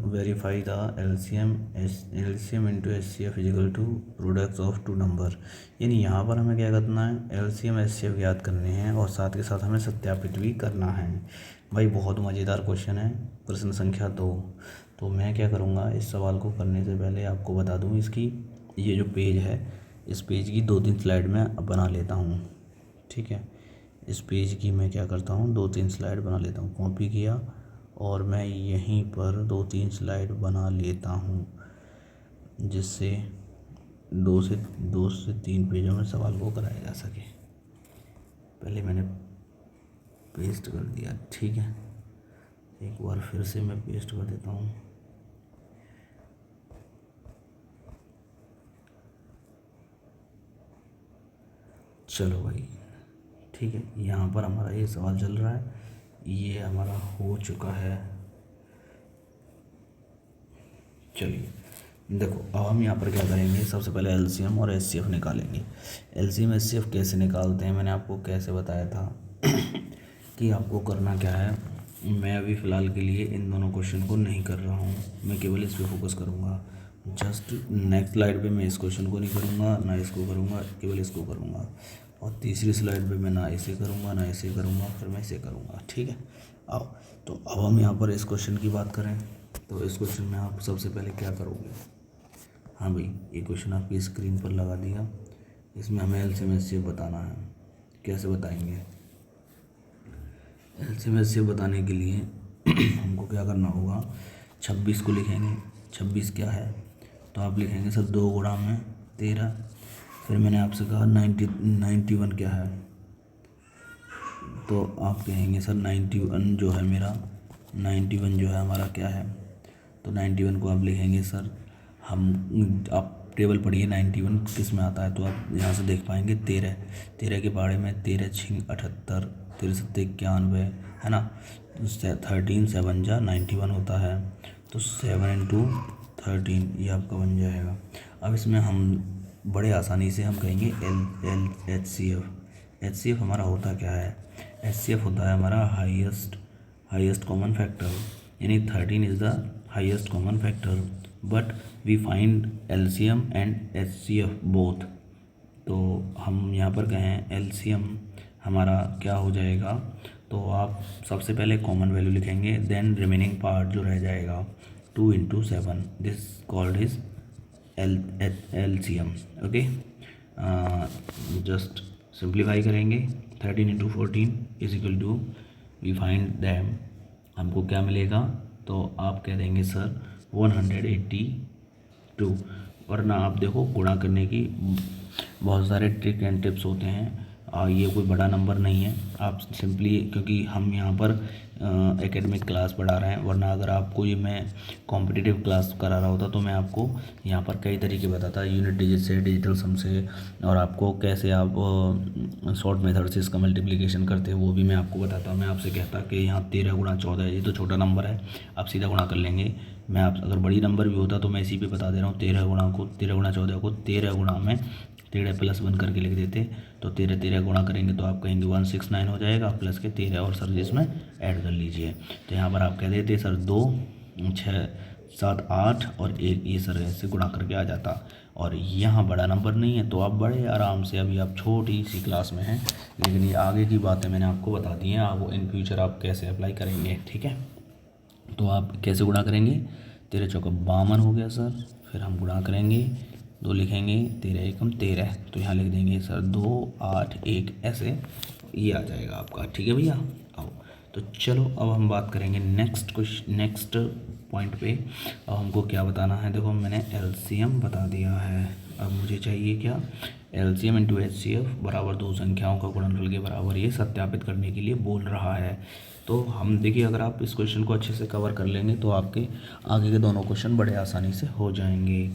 verify the LCM into HCF is equal to products of 2 number. यानी यहाँ पर हमें क्या करना है, LCM HCF याद करने हैं और साथ के साथ हमें सत्यापित भी करना है। भाई बहुत मज़ेदार क्वेश्चन है, प्रश्न संख्या 2। तो मैं क्या करूँगा, इस सवाल को करने से पहले आपको बता दूँ, इसकी ये जो पेज है, इस पेज की 2-3 स्लाइड मैं बना लेता हूँ, ठीक है। इस पेज की मैं क्या करता हूँ, 2-3 स्लाइड बना लेता हूँ, कॉपी किया और मैं यहीं पर 2-3 स्लाइड बना लेता हूँ, जिससे 2 से 3 पेजों में सवाल को कराया जा सके। पहले मैंने पेस्ट कर दिया, ठीक है। एक बार फिर से मैं पेस्ट कर देता हूँ। चलो भाई, ठीक है, यहाँ पर हमारा ये सवाल चल रहा है, ये हमारा हो चुका है। चलिए देखो, अब हम यहाँ पर क्या करेंगे, सबसे पहले एलसीएम और एचसीएफ निकालेंगे। एलसीएम एचसीएफ कैसे निकालते हैं, मैंने आपको कैसे बताया था कि आपको करना क्या है। मैं अभी फ़िलहाल के लिए इन दोनों क्वेश्चन को नहीं कर रहा हूँ, मैं केवल इस पर फोकस करूँगा। जस्ट नेक्स्ट स्लाइड पे मैं इस क्वेश्चन को नहीं करूँगा, ना इसको करूँगा, केवल इसको करूँगा। और तीसरी स्लाइड पे मैं ना इसे करूँगा ना इसे करूँगा, फिर मैं इसे करूँगा, ठीक है। आओ, तो अब हम यहाँ पर इस क्वेश्चन की बात करें, तो इस क्वेश्चन में आप सबसे पहले क्या करोगे। हाँ भाई, ये क्वेश्चन आपकी स्क्रीन पर लगा दिया। इसमें हमें एलसीएम एचसीएफ बताना है। कैसे बताएंगे, एलसीएम एचसीएफ बताने के लिए हमको क्या करना होगा, 26 को लिखेंगे। 26 क्या है, तो आप लिखेंगे सर 2 गुणा में 13। फिर मैंने आपसे कहा 91 क्या है, तो आप कहेंगे सर 91 जो है मेरा, 91 जो है हमारा क्या है, तो 91 को आप लिखेंगे सर, आप टेबल पढ़िए 91 किस में आता है, तो आप यहाँ से देख पाएंगे 13 के बारे में, 13 छिंग 78, 13 सत्ते 91, है ना। 13 7 जा 91 होता है, तो 7 इंटू 13 ये आपका बन जाएगा। अब इसमें हम बड़े आसानी से हम कहेंगे एच सी एफ हमारा होता क्या है, एच सी एफ होता है हमारा हाईएस्ट कॉमन फैक्टर, यानी 13 is the highest common factor, but we find LCM and HCF both. तो हम यहाँ पर कहें एलसीएम हमारा क्या हो जाएगा, तो आप सबसे पहले कॉमन वैल्यू लिखेंगे, देन रिमेनिंग पार्ट जो रह जाएगा 2 into 7, this called is LCM. Okay, just simplify करेंगे, 13 into 14 is equal to, we find them, हमको क्या मिलेगा, तो आप कह देंगे सर 182। वरना आप देखो, गुणा करने की बहुत सारे ट्रिक एंड टिप्स होते हैं, ये कोई बड़ा नंबर नहीं है। आप सिंपली, क्योंकि हम यहाँ पर एकेडमिक क्लास पढ़ा रहे हैं, वरना अगर आपको ये मैं कॉम्पिटिटिव क्लास करा रहा होता तो मैं आपको यहाँ पर कई तरीके बताता, यूनिट डिजिट से, डिजिटल सम से, और आपको कैसे आप शॉर्ट मेथड से इसका मल्टीप्लिकेशन करते हैं वो भी मैं आपको बताता। मैं आपसे कहता कि यहाँ 13 गुणा 14, ये तो छोटा नंबर है, आप सीधा गुणा कर लेंगे। मैं आप अगर बड़ी नंबर भी होता तो मैं इसी पे बता दे रहा हूँ, 13 गुणा 14 को 13 गुणा में 13 प्लस 1 करके लिख देते, तो 13 गुणा करेंगे तो आप कहेंगे 169 हो जाएगा, प्लस के 13 और सर जिसमें ऐड कर लीजिए। तो यहाँ पर आप कह देते सर 2 6 7 8 और 1, ये सर ऐसे गुणा करके आ जाता। और यहाँ बड़ा नंबर नहीं है, तो आप बड़े आराम से, अभी आप छोटी सी क्लास में हैं, लेकिन ये आगे की बातें मैंने आपको बता दी हैं, आप इन फ्यूचर आप कैसे अप्लाई करेंगे, ठीक है। तो आप कैसे गुणा करेंगे, 13 चौका 52 हो गया सर, फिर हम गुणा करेंगे, 2 लिखेंगे, 13 एकम 13, तो यहाँ लिख देंगे सर 2 8 1, ऐसे ये आ जाएगा आपका, ठीक है भैया। आओ, तो चलो अब हम बात करेंगे नेक्स्ट पॉइंट पे। अब हमको क्या बताना है, देखो मैंने एलसीएम बता दिया है, अब मुझे चाहिए क्या, एलसीएम इंटू एचसीएफ बराबर दो संख्याओं का गुणनफल के बराबर, ये सत्यापित करने के लिए बोल रहा है। तो हम देखिए, अगर आप इस क्वेश्चन को अच्छे से कवर कर लेंगे तो आपके आगे के दोनों क्वेश्चन बड़े आसानी से हो जाएंगे।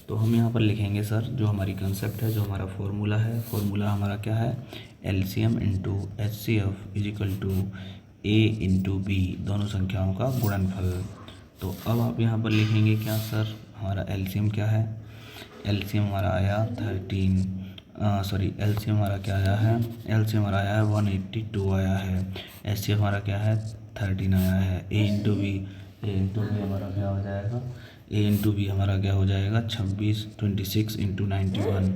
तो हम यहाँ पर लिखेंगे सर, जो हमारी कंसेप्ट है, जो हमारा फॉर्मूला है, फॉर्मूला हमारा क्या है, LCM into HCF is equal to A into B, दोनों संख्याओं का गुणनफल। तो अब आप यहाँ पर लिखेंगे क्या सर, हमारा एलसीएम क्या है, एलसीएम हमारा आया 13, एलसीएम हमारा क्या आया है, एलसीएम हमारा आया है 182 आया है, एचसीएफ हमारा क्या है 13 आया है, ए इंटू बी हमारा क्या हो जाएगा, ए इंटू बी हमारा क्या हो जाएगा 26, 26 इंटू 91,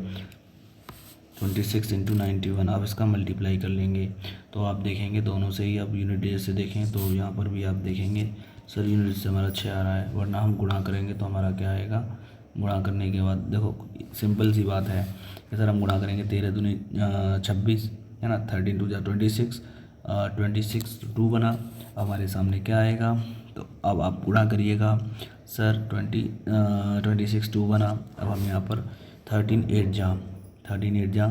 26 इंटू 91। अब इसका मल्टीप्लाई कर लेंगे, तो आप देखेंगे दोनों से ही, अब यूनिट डिजिट से देखें तो यहाँ पर भी आप देखेंगे सर यूनिट से हमारा 6 आ रहा है, वरना हम गुणा करेंगे तो हमारा क्या आएगा, गुणा करने के बाद देखो सिंपल सी बात है कि सर हम गुणा करेंगे, 13 दूनी 26 है ना, 13 2 जा 26, 26 2 बना, हमारे सामने क्या आएगा, तो अब आप गुणा करिएगा सर, 26 2 बना। अब हम यहाँ पर 13 8 जा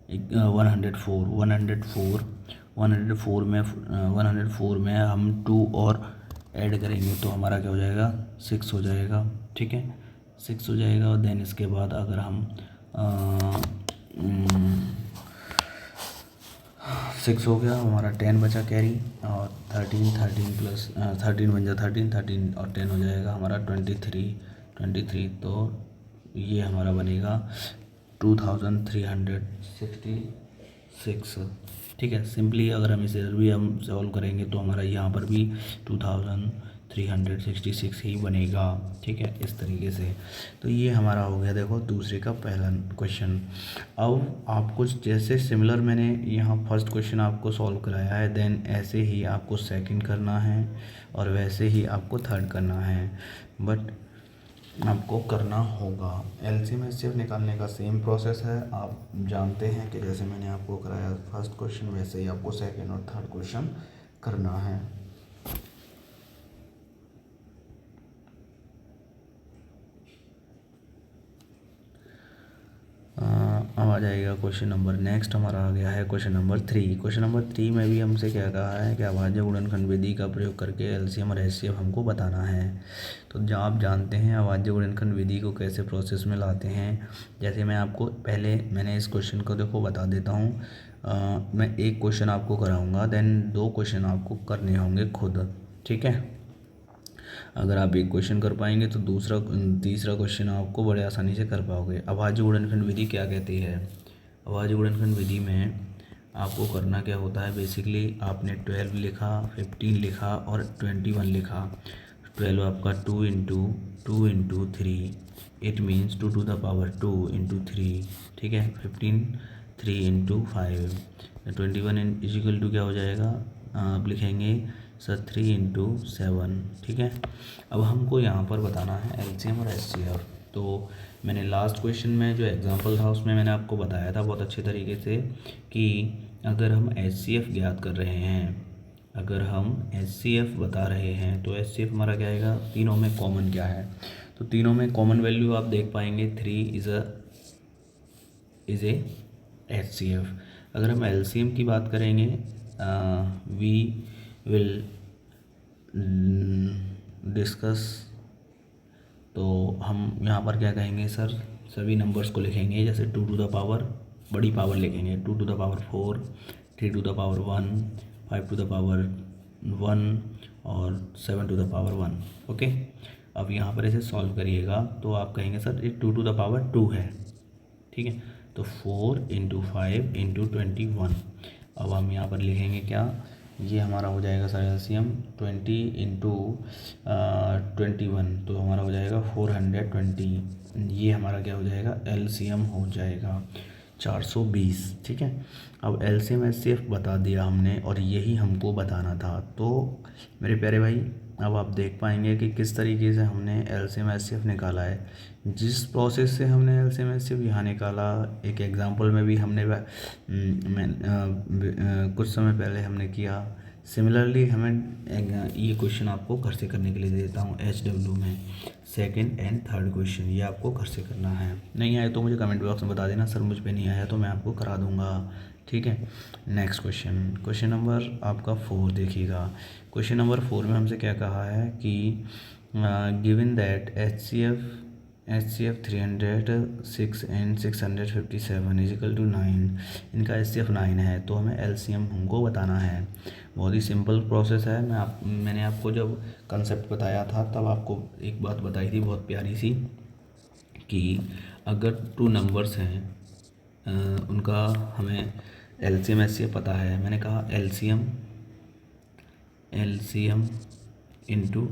104 में हम 2 और ऐड करेंगे तो हमारा क्या हो जाएगा 6 हो जाएगा, ठीक है 6 हो जाएगा। और देन इसके बाद अगर हम 6 हो गया हमारा 10 बचा कैरी, और 13 प्लस 13 बन जाए 13 और 10 हो जाएगा हमारा 23। तो ये हमारा बनेगा 2366, ठीक है। सिंपली अगर हम इसे भी हम सॉल्व करेंगे तो हमारा यहाँ पर भी 2366 ही बनेगा, ठीक है इस तरीके से। तो ये हमारा हो गया देखो दूसरे का पहला क्वेश्चन। अब आपको जैसे सिमिलर मैंने यहाँ फर्स्ट क्वेश्चन आपको सॉल्व कराया है, देन ऐसे ही आपको सेकंड करना है और वैसे ही आपको थर्ड करना है, बट आपको करना होगा एलसीएम एचसीएफ निकालने का सेम प्रोसेस है। आप जानते हैं कि जैसे मैंने आपको कराया फर्स्ट क्वेश्चन वैसे ही आपको सेकंड और थर्ड क्वेश्चन करना है। अब आ जाएगा क्वेश्चन नंबर नेक्स्ट हमारा आ गया है क्वेश्चन नंबर 3। क्वेश्चन नंबर 3 में भी हमसे क्या कहा है कि अभाज्य गुणनखंड विधि का प्रयोग करके एलसीएम और एचसीएफ हमको बताना है। तो जब आप जानते हैं अभाज्य गुणनखंड विधि को कैसे प्रोसेस में लाते हैं, जैसे मैं आपको पहले मैंने इस क्वेश्चन को देखो बता देता हूँ। मैं एक क्वेश्चन आपको कराऊँगा, देन 2 क्वेश्चन आपको करने होंगे खुद, ठीक है। अगर आप एक क्वेश्चन कर पाएंगे तो तीसरा क्वेश्चन आपको बड़े आसानी से कर पाओगे। अभाज्य गुणनखंड विधि क्या कहती है? अभाज्य गुणनखंड विधि में आपको करना क्या होता है, बेसिकली आपने 12 लिखा, 15 लिखा और 21 लिखा। 12 आपका 2 into 3, it means 2 to the power 2 into 3, ठीक है। 15 3 इंटू 5, 21 इजिकल टू क्या हो जाएगा, आप लिखेंगे सर 3 इंटू 7, ठीक है। अब हमको यहाँ पर बताना है एलसीएम और एचसीएफ। तो मैंने लास्ट क्वेश्चन में जो एग्जांपल था उसमें मैंने आपको बताया था बहुत अच्छे तरीके से कि अगर हम एचसीएफ ज्ञात कर रहे हैं, अगर हम एचसीएफ बता रहे हैं तो एचसीएफ हमारा क्या आएगा, तीनों में कॉमन क्या है। तो तीनों में कॉमन वैल्यू आप देख पाएंगे 3 इज़ ए एचसीएफ। अगर हम एलसीएम की बात करेंगे, वी विल डिस्कस, तो हम यहाँ पर क्या कहेंगे सर, सभी नंबर्स को लिखेंगे जैसे 2 to the पावर बड़ी पावर लिखेंगे 2 to the power 4, 3 to the power 1, 5 to the power 1 और 7 to the पावर 1, ओके। अब यहाँ पर इसे सॉल्व करिएगा तो आप कहेंगे सर ये 2 to the पावर 2 है, ठीक है। तो 4 इंटू 5 इंटू 21। अब हम यहाँ पर लिखेंगे क्या, ये हमारा हो जाएगा सर एलसीएम 20 इंटू 21, तो हमारा हो जाएगा 420। ये हमारा क्या हो जाएगा, एलसीएम हो जाएगा 420, ठीक है। अब एलसीएम एचसीएफ बता दिया हमने और यही हमको बताना था। तो मेरे प्यारे भाई अब आप देख पाएंगे कि किस तरीके से हमने एलसीएम एचसीएफ निकाला है। जिस प्रोसेस से हमने एलसीएम एचसीएफ यहाँ निकाला, एक एग्जांपल में भी हमने कुछ समय पहले हमने किया। सिमिलरली हमें ये क्वेश्चन आपको घर से करने के लिए देता हूँ HW में, सेकंड एंड थर्ड क्वेश्चन ये आपको घर से करना है। नहीं आए तो मुझे कमेंट बॉक्स में बता देना, सर मुझ पे नहीं आया तो मैं आपको करा दूँगा, ठीक है। नेक्स्ट क्वेश्चन नंबर आपका 4 देखिएगा। क्वेश्चन नंबर 4 में हमसे क्या कहा है कि given that HCF 306 and 657 is equal to 9, इनका HCF 9 है तो हमें LCM हमको बताना है। बहुत ही सिंपल प्रोसेस है। मैंने आपको जब कंसेप्ट बताया था तब आपको एक बात बताई थी बहुत प्यारी सी कि अगर 2 नंबर्स हैं उनका हमें LCM HCF पता है। मैंने कहा LCM इंटू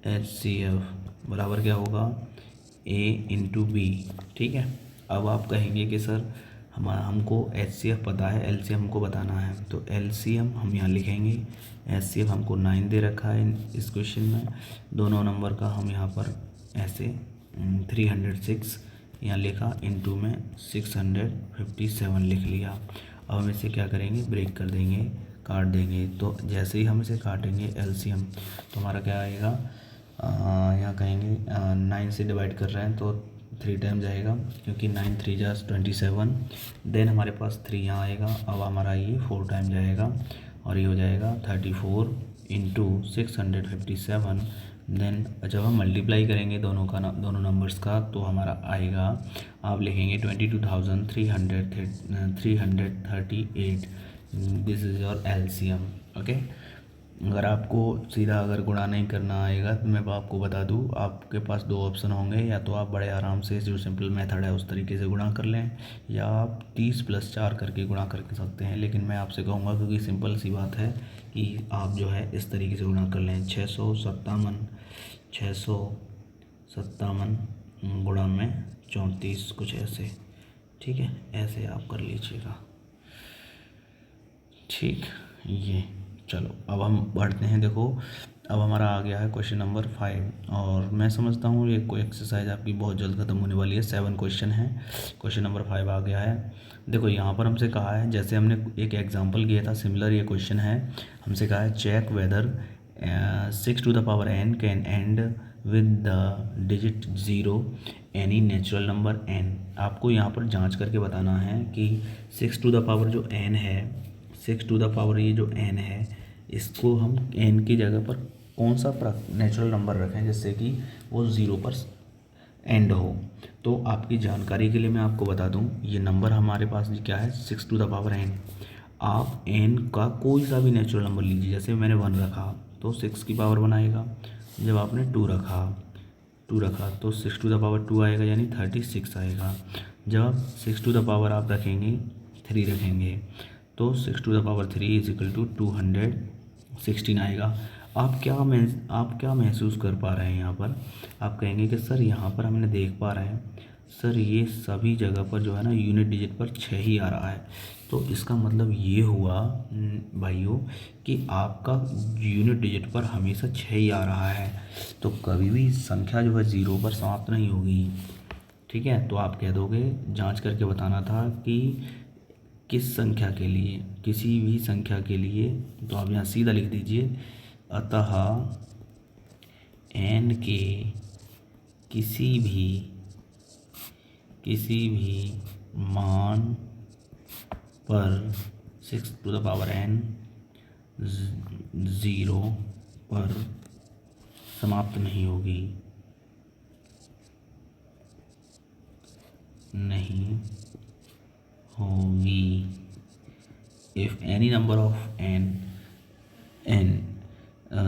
HCF बराबर क्या होगा, A इंटू बी, ठीक है। अब आप कहेंगे कि सर हमको HCF पता है, LCM हमको बताना है, तो LCM हम यहाँ लिखेंगे, HCF हमको 9 दे रखा है इस क्वेश्चन में, दोनों नंबर का हम यहाँ पर ऐसे 306 यहाँ लिखा, इंटू में 657 लिख लिया। अब हम इसे क्या करेंगे, ब्रेक कर देंगे, काट देंगे। तो जैसे ही हम इसे काटेंगे LCM तो हमारा क्या आएगा, यहाँ कहेंगे 9 से डिवाइड कर रहे हैं तो 3 टाइम जाएगा क्योंकि 9 3 जा 27। देन हमारे पास 3 यहाँ आएगा, अब हमारा ये 4 टाइम जाएगा और ये हो जाएगा 34 इंटू 657। देन जब हम मल्टीप्लाई करेंगे दोनों का दोनों नंबर्स का तो हमारा आएगा, आप लिखेंगे 22,338। This is your LCM. Okay, अगर आपको सीधा अगर गुणा नहीं करना आएगा तो मैं आपको बता दूं, आपके पास 2 ऑप्शन होंगे, या तो आप बड़े आराम से जो सिंपल मेथड है उस तरीके से गुणा कर लें, या आप 30 + 4 करके गुणा करके सकते हैं। लेकिन मैं आपसे कहूँगा क्योंकि सिंपल सी बात है कि आप जो है इस तरीके से गुणा कर लें, 657 गुणा में 34 कुछ ऐसे, ठीक है, ऐसे आप कर लीजिएगा। ठीक, ये चलो अब हम बढ़ते हैं। देखो अब हमारा आ गया है क्वेश्चन नंबर 5, और मैं समझता हूँ ये कोई एक्सरसाइज आपकी बहुत जल्द ख़त्म होने वाली है। 7 क्वेश्चन है, क्वेश्चन नंबर 5 आ गया है। देखो यहाँ पर हमसे कहा है, जैसे हमने एक एग्जांपल किया था सिमिलर ये क्वेश्चन है। हमसे कहा है check whether 6 to the power n can end with the digit 0 any natural number n। आपको यहाँ पर जाँच करके बताना है कि 6 टू द पावर जो n है, 6 टू द पावर ये जो n है, इसको हम n की जगह पर कौन सा नेचुरल नंबर रखें जिससे कि वो 0 पर एंड हो। तो आपकी जानकारी के लिए मैं आपको बता दूं, ये नंबर हमारे पास क्या है, 6 टू द पावर n। आप n का कोई सा भी नेचुरल नंबर लीजिए, जैसे मैंने 1 रखा तो 6 की पावर 1 आएगा। जब आपने 2 रखा तो 6 टू द पावर 2 आएगा, यानी 36 आएगा। जब आप 6 टू द पावर आप रखेंगे 3 रखेंगे तो 6 टू द पावर 3 = 216 आएगा। आप क्या महसूस कर पा रहे हैं यहाँ पर? आप कहेंगे कि सर यहाँ पर हमने देख पा रहे हैं सर ये सभी जगह पर जो है ना यूनिट डिजिट पर 6 ही आ रहा है। तो इसका मतलब ये हुआ भाइयों कि आपका यूनिट डिजिट पर हमेशा 6 ही आ रहा है, तो कभी भी संख्या जो है 0 पर समाप्त नहीं होगी। ठीक है, तो आप कह दोगे, जांच करके बताना था कि किस संख्या के लिए, किसी भी संख्या के लिए, तो आप यहाँ सीधा लिख दीजिए, अतः n के किसी भी मान पर 6 टू द पावर n 0 पर समाप्त नहीं होगी, if any number of n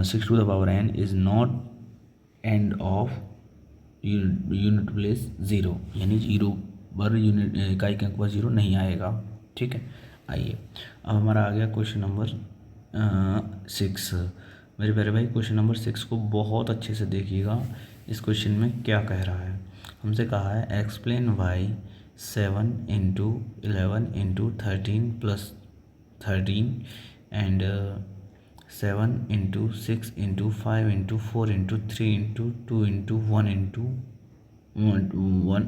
6 to the power n is not end of unit place 0, यानी 0 पर यूनिट इकाई के अंक पर 0 नहीं आएगा। ठीक है, आइए अब हमारा आ गया क्वेश्चन नंबर 6। मेरे प्यारे भाई क्वेश्चन नंबर 6 को बहुत अच्छे से देखिएगा। इस क्वेश्चन में क्या कह रहा है, हमसे कहा है एक्सप्लेन वाई 7 × 11 × 13 + 13 एंड 7 × 6 × 5 × 4 × 3 × 2 × 1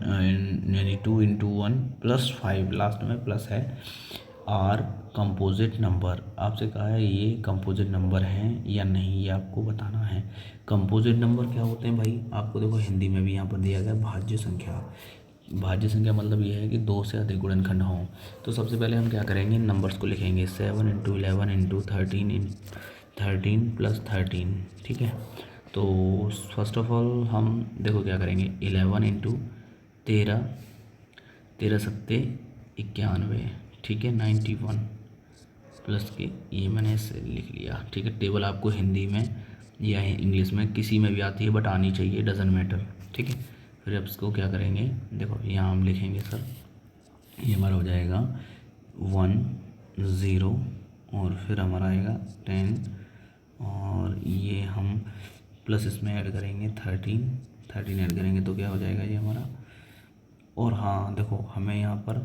यानी 2 × 1 + 5, लास्ट में प्लस है, आर कंपोजिट नंबर। आपसे कहा है ये कंपोजिट नंबर हैं या नहीं, ये आपको बताना है। कंपोजिट नंबर क्या होते हैं भाई, आपको देखो हिंदी में भी यहाँ पर दिया गया भाज्य संख्या। भाज्य संख्या मतलब ये है कि 2 से अधिक गुणनखंड हों। तो सबसे पहले हम क्या करेंगे, नंबर्स को लिखेंगे 7 × 11 × 13 + 13। ठीक है, तो फर्स्ट ऑफ ऑल हम देखो क्या करेंगे, 11 × 13 13 सत्ते 91, ठीक है, 91 प्लस के, ये मैंने इसे लिख लिया। ठीक है, टेबल आपको हिंदी में या इंग्लिश में किसी में भी आती है, बट आनी चाहिए, डजंट मैटर। ठीक है, फिर अब इसको क्या करेंगे, देखो यहाँ हम लिखेंगे सर, ये हमारा हो जाएगा 1 0 और फिर हमारा आएगा 10 और ये हम प्लस इसमें ऐड करेंगे 13 ऐड करेंगे तो क्या हो जाएगा ये हमारा। और हाँ देखो, हमें यहाँ पर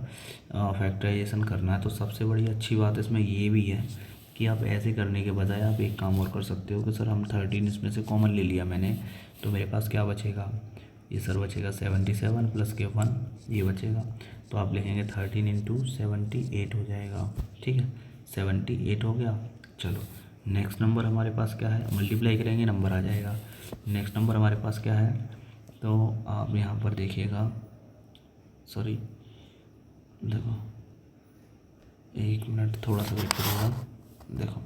फैक्टराइजेशन करना है, तो सबसे बड़ी अच्छी बात इसमें ये भी है कि आप ऐसे करने के बजाय आप एक काम और कर सकते हो कि सर हम 13 इसमें से कॉमन ले लिया मैंने, तो मेरे पास क्या बचेगा, ये सर बचेगा 77 प्लस के 1 ये बचेगा, तो आप लिखेंगे 13 × 78 हो जाएगा। ठीक है, 78 हो गया। चलो नेक्स्ट नंबर हमारे पास क्या है, मल्टीप्लाई करेंगे नंबर आ जाएगा। नेक्स्ट नंबर हमारे पास क्या है, तो आप यहाँ पर देखिएगा सॉरी, देखो 1 मिनट थोड़ा सा वेट करिएगा। देखो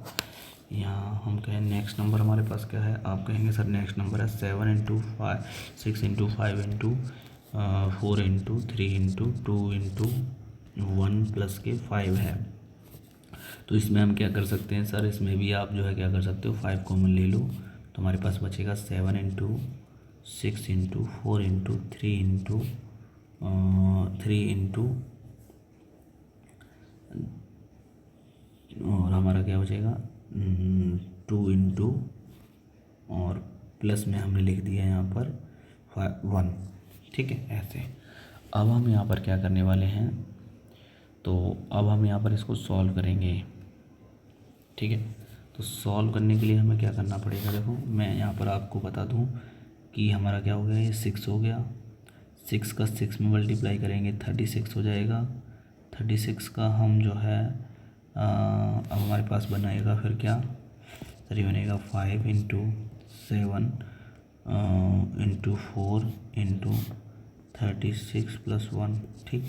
यहाँ हम कहें नेक्स्ट नंबर हमारे पास क्या है, आप कहेंगे सर नेक्स्ट नंबर है 7 into 5 6 into 5 into 4 into 3 into 2 into 1 plus के 5 है। तो इसमें हम क्या कर सकते हैं सर, इसमें भी आप जो है क्या कर सकते हो 5 कॉमन ले लो, तो हमारे पास बचेगा 7 into 6 into 4 into 3 into 3 into, और हमारा क्या बचेगा 2 इंटू, और प्लस में हमने लिख दिया यहाँ पर 1। ठीक है, ऐसे। अब हम यहाँ पर क्या करने वाले हैं, तो अब हम यहाँ पर इसको सॉल्व करेंगे। ठीक है, तो सॉल्व करने के लिए हमें क्या करना पड़ेगा, देखो मैं यहाँ पर आपको बता दूँ कि हमारा क्या हो गया, ये 6 हो गया, 6 का 6 में मल्टीप्लाई करेंगे 36 हो जाएगा। 36 का हम जो है अब हमारे पास बनाएगा फिर क्या, सर ये बनेगा 5 इंटू 7 इंटू 4 इंटू 36 प्लस 1। ठीक,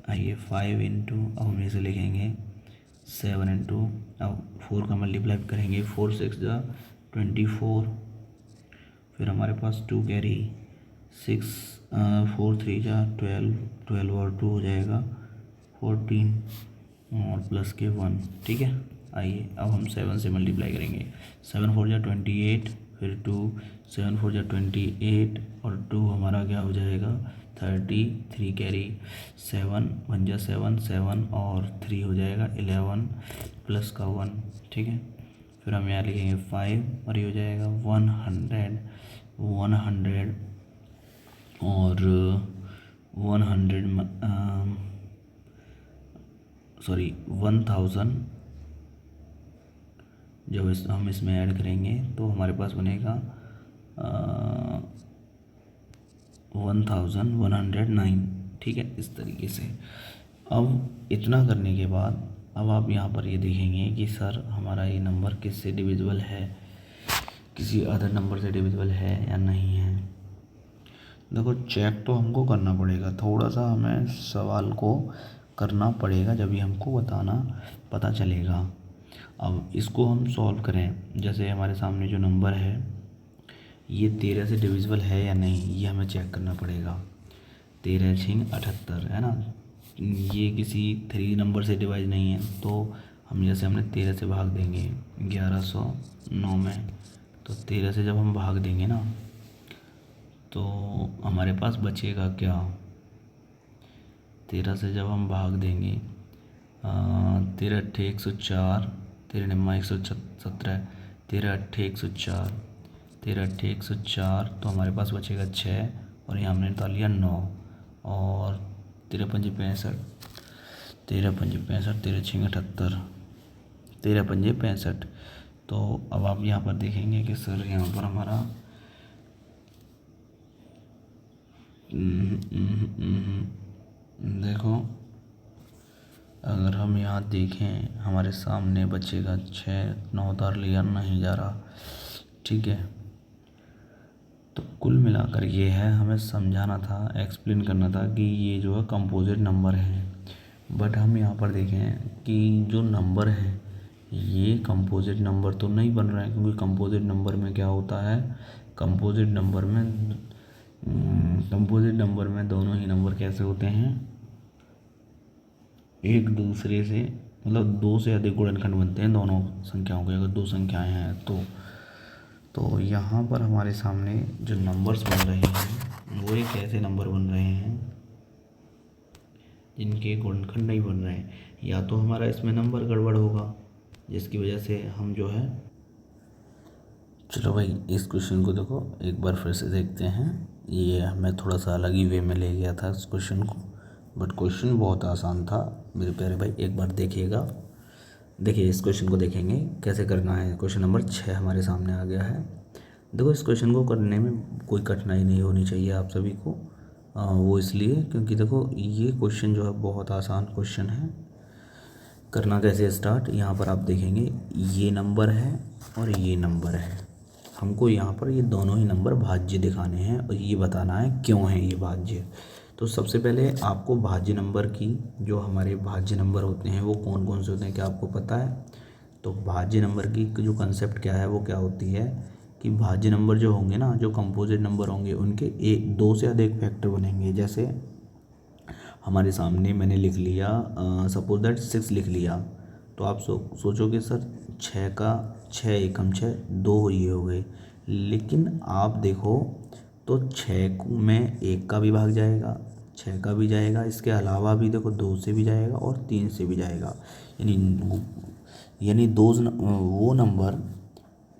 आइए 5 इंटू, अब हम इसे लिखेंगे 7 इंटू, अब 4 का मल्टीप्लाई करेंगे, 4 6 जा 24, फिर हमारे पास 2 कैरी 6 4 3 जा 12, 12 और 2 हो जाएगा 14 और प्लस के 1। ठीक है, आइए अब हम 7 से मल्टीप्लाई करेंगे, 7 4 जा 28, फिर 2 7 4 जा 28 और 2 हमारा क्या हो जाएगा 33 कैरी 7 1 जा 7 7 और 3 हो जाएगा 11 प्लस का 1। ठीक है, फिर हम यहाँ लिखेंगे 5 और ये हो जाएगा 100 और 1000 जब हम इसमें ऐड करेंगे तो हमारे पास बनेगा 1109। ठीक है, इस तरीके से। अब इतना करने के बाद अब आप यहाँ पर ये देखेंगे कि सर हमारा ये नंबर किससे डिविजिबल है, किसी अदर नंबर से डिविजिबल है या नहीं है। देखो चेक तो हमको करना पड़ेगा, थोड़ा सा हमें सवाल को करना पड़ेगा, जब भी हमको पता चलेगा। अब इसको हम सॉल्व करें, जैसे हमारे सामने जो नंबर है ये 13 से डिविजिबल है या नहीं, ये हमें चेक करना पड़ेगा। 13 6 78 है ना, ये किसी 3 नंबर से डिवाइड नहीं है, तो हम जैसे हमने 13 से भाग देंगे 1109 में, तो 13 से जब हम भाग देंगे ना तो हमारे पास बचेगा क्या, 13 से जब हम भाग देंगे 13 8 104, 13 9 117, 13 8 104, 13 8 104, तो हमारे पास बचेगा 6 और यहाँ हमने निकाल लिया 9 और 13 5 65, 13 5 65, 13 6 78, 13 5 65। तो अब आप यहाँ पर देखेंगे कि सर यहाँ पर हमारा देखो अगर हम यहाँ देखें हमारे सामने बचेगा 6, 9 उतार लिया, नहीं जा रहा। ठीक है, तो कुल मिलाकर ये है, हमें समझाना था, एक्सप्लेन करना था कि ये जो है कंपोजिट नंबर है। बट हम यहाँ पर देखें कि जो नंबर है ये कंपोजिट नंबर तो नहीं बन रहा है, क्योंकि कंपोजिट नंबर में क्या होता है, कंपोजिट नंबर में दोनों ही नंबर कैसे होते हैं, एक दूसरे से मतलब 2 से अधिक गुणनखंड बनते हैं दोनों संख्याओं के, अगर 2 संख्याएं हैं तो यहाँ पर हमारे सामने जो नंबर्स बन रहे हैं वो एक ऐसे नंबर बन रहे हैं जिनके गुणनखंड नहीं बन रहे हैं, या तो हमारा इसमें नंबर गड़बड़ होगा जिसकी वजह से हम जो है, चलो भाई इस क्वेश्चन को देखो एक बार फिर से देखते हैं। ये हमें थोड़ा सा अलग ही वे में ले गया था इस क्वेश्चन को, बट क्वेश्चन बहुत आसान था मेरे प्यारे भाई, एक बार देखिएगा। देखिए इस क्वेश्चन को देखेंगे कैसे करना है। क्वेश्चन नंबर 6 हमारे सामने आ गया है। देखो इस क्वेश्चन को करने में कोई कठिनाई नहीं होनी चाहिए आप सभी को, वो इसलिए क्योंकि देखो ये क्वेश्चन जो है बहुत आसान क्वेश्चन है। करना कैसे स्टार्ट, यहाँ पर आप देखेंगे ये नंबर है और ये नंबर है, हमको यहाँ पर ये दोनों ही नंबर भाज्य दिखाने हैं और ये बताना है क्यों है ये भाज्य। तो सबसे पहले आपको भाज्य नंबर की, जो हमारे भाज्य नंबर होते हैं वो कौन कौन से होते हैं क्या आपको पता है? तो भाज्य नंबर की जो कंसेप्ट क्या है वो क्या होती है कि भाज्य नंबर जो होंगे ना, जो कंपोजिट नंबर होंगे, उनके एक दो से अधिक फैक्टर बनेंगे। जैसे हमारे सामने मैंने लिख लिया, सपोज दैट 6 लिख लिया, तो आप सोचोगे सर 6 का 6 एकम 6 2 ये हो गए, लेकिन आप देखो तो 6 में 1 का भी भाग जाएगा, 6 का भी जाएगा, इसके अलावा भी देखो 2 से भी जाएगा और 3 से भी जाएगा। यानी वो नंबर,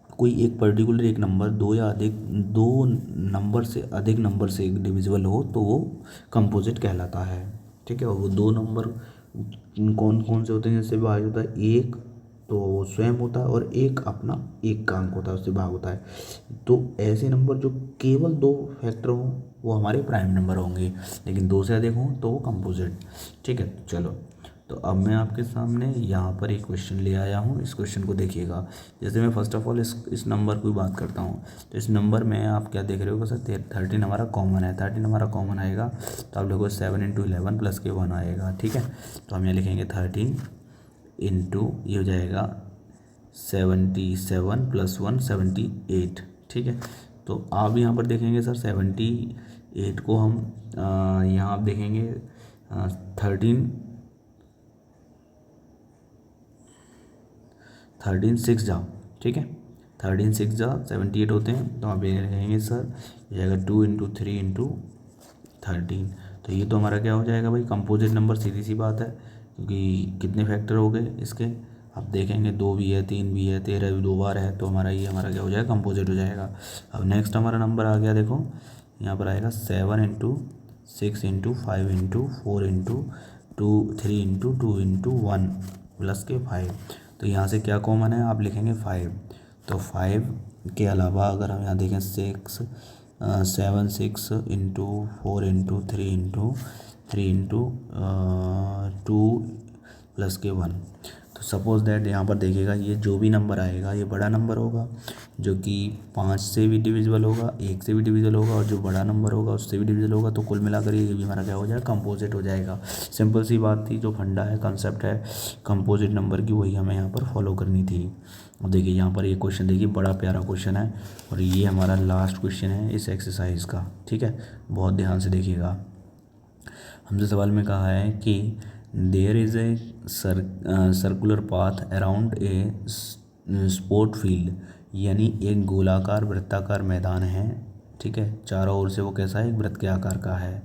कोई एक पर्टिकुलर एक नंबर दो या अधिक, दो नंबर से अधिक नंबर से डिविजिबल हो तो वो कंपोजिट कहलाता है। ठीक है, वो दो नंबर कौन कौन से होते हैं जिससे भाग होता है? एक तो स्वयं होता है और एक अपना एक का अंक होता है, उससे भाग होता है। तो ऐसे नंबर जो केवल 2 फैक्टर हों वो हमारे प्राइम नंबर होंगे, लेकिन 2 से अधिक हों तो वो कंपोजिट। ठीक है, चलो तो अब मैं आपके सामने यहाँ पर एक क्वेश्चन ले आया हूँ। इस क्वेश्चन को देखिएगा। जैसे मैं फर्स्ट ऑफ ऑल इस नंबर की बात करता हूँ, तो इस नंबर में आप क्या देख रहे हो सर? 13 हमारा कॉमन है, 13 हमारा कॉमन आएगा तो आप देखो 7 × 11 + के 1 आएगा। ठीक है, तो हम यहाँ लिखेंगे 13 इंटू ये हो जाएगा 77 + 1 78। ठीक है, तो आप यहाँ पर देखेंगे सर 78 को हम यहाँ आप देखेंगे 13 6 जा। ठीक है, 13 6 जा 78 होते हैं, तो आप ये लिखेंगे सर ये जाएगा 2 × 3 × 13। तो ये तो हमारा क्या हो जाएगा भाई? कंपोजिट नंबर, सीधी सी बात है, क्योंकि कितने फैक्टर हो गए इसके? आप देखेंगे 2 भी है, 3 भी है, 13 भी 2 बार है, तो हमारा क्या हो जाएगा? कंपोजिट हो जाएगा। अब नेक्स्ट हमारा नंबर आ गया, देखो यहाँ पर आएगा 7 × 6 × 5 × 4 × 2 3 × 2 × 1 + के 5। तो यहाँ से क्या कॉमन है? आप लिखेंगे 5। तो 5 के अलावा अगर हम यहाँ देखें 6 7 6 × 4 × 3 × 2 + के 1। तो सपोज दैट यहाँ पर देखिएगा ये जो भी नंबर आएगा ये बड़ा नंबर होगा, जो कि 5 से भी डिविजिबल होगा, 1 से भी डिविजिबल होगा, और जो बड़ा नंबर होगा उससे भी डिविजिबल होगा। तो कुल मिलाकर ये भी हमारा क्या हो जाएगा? कंपोजिट हो जाएगा। सिंपल सी बात थी, जो फंडा है, कंसेप्ट है कंपोजिट नंबर की, वही हमें यहाँ पर फॉलो करनी थी। अब देखिए यहाँ पर ये क्वेश्चन, देखिए बड़ा प्यारा क्वेश्चन है, और ये हमारा लास्ट क्वेश्चन है इस एक्सरसाइज का। ठीक है, बहुत ध्यान से देखिएगा। हमसे सवाल में कहा है कि there is a circular path around a sport field, यानी एक गोलाकार वृत्ताकार मैदान है। ठीक है, चारों ओर से वो कैसा है? एक वृत्त के आकार का है।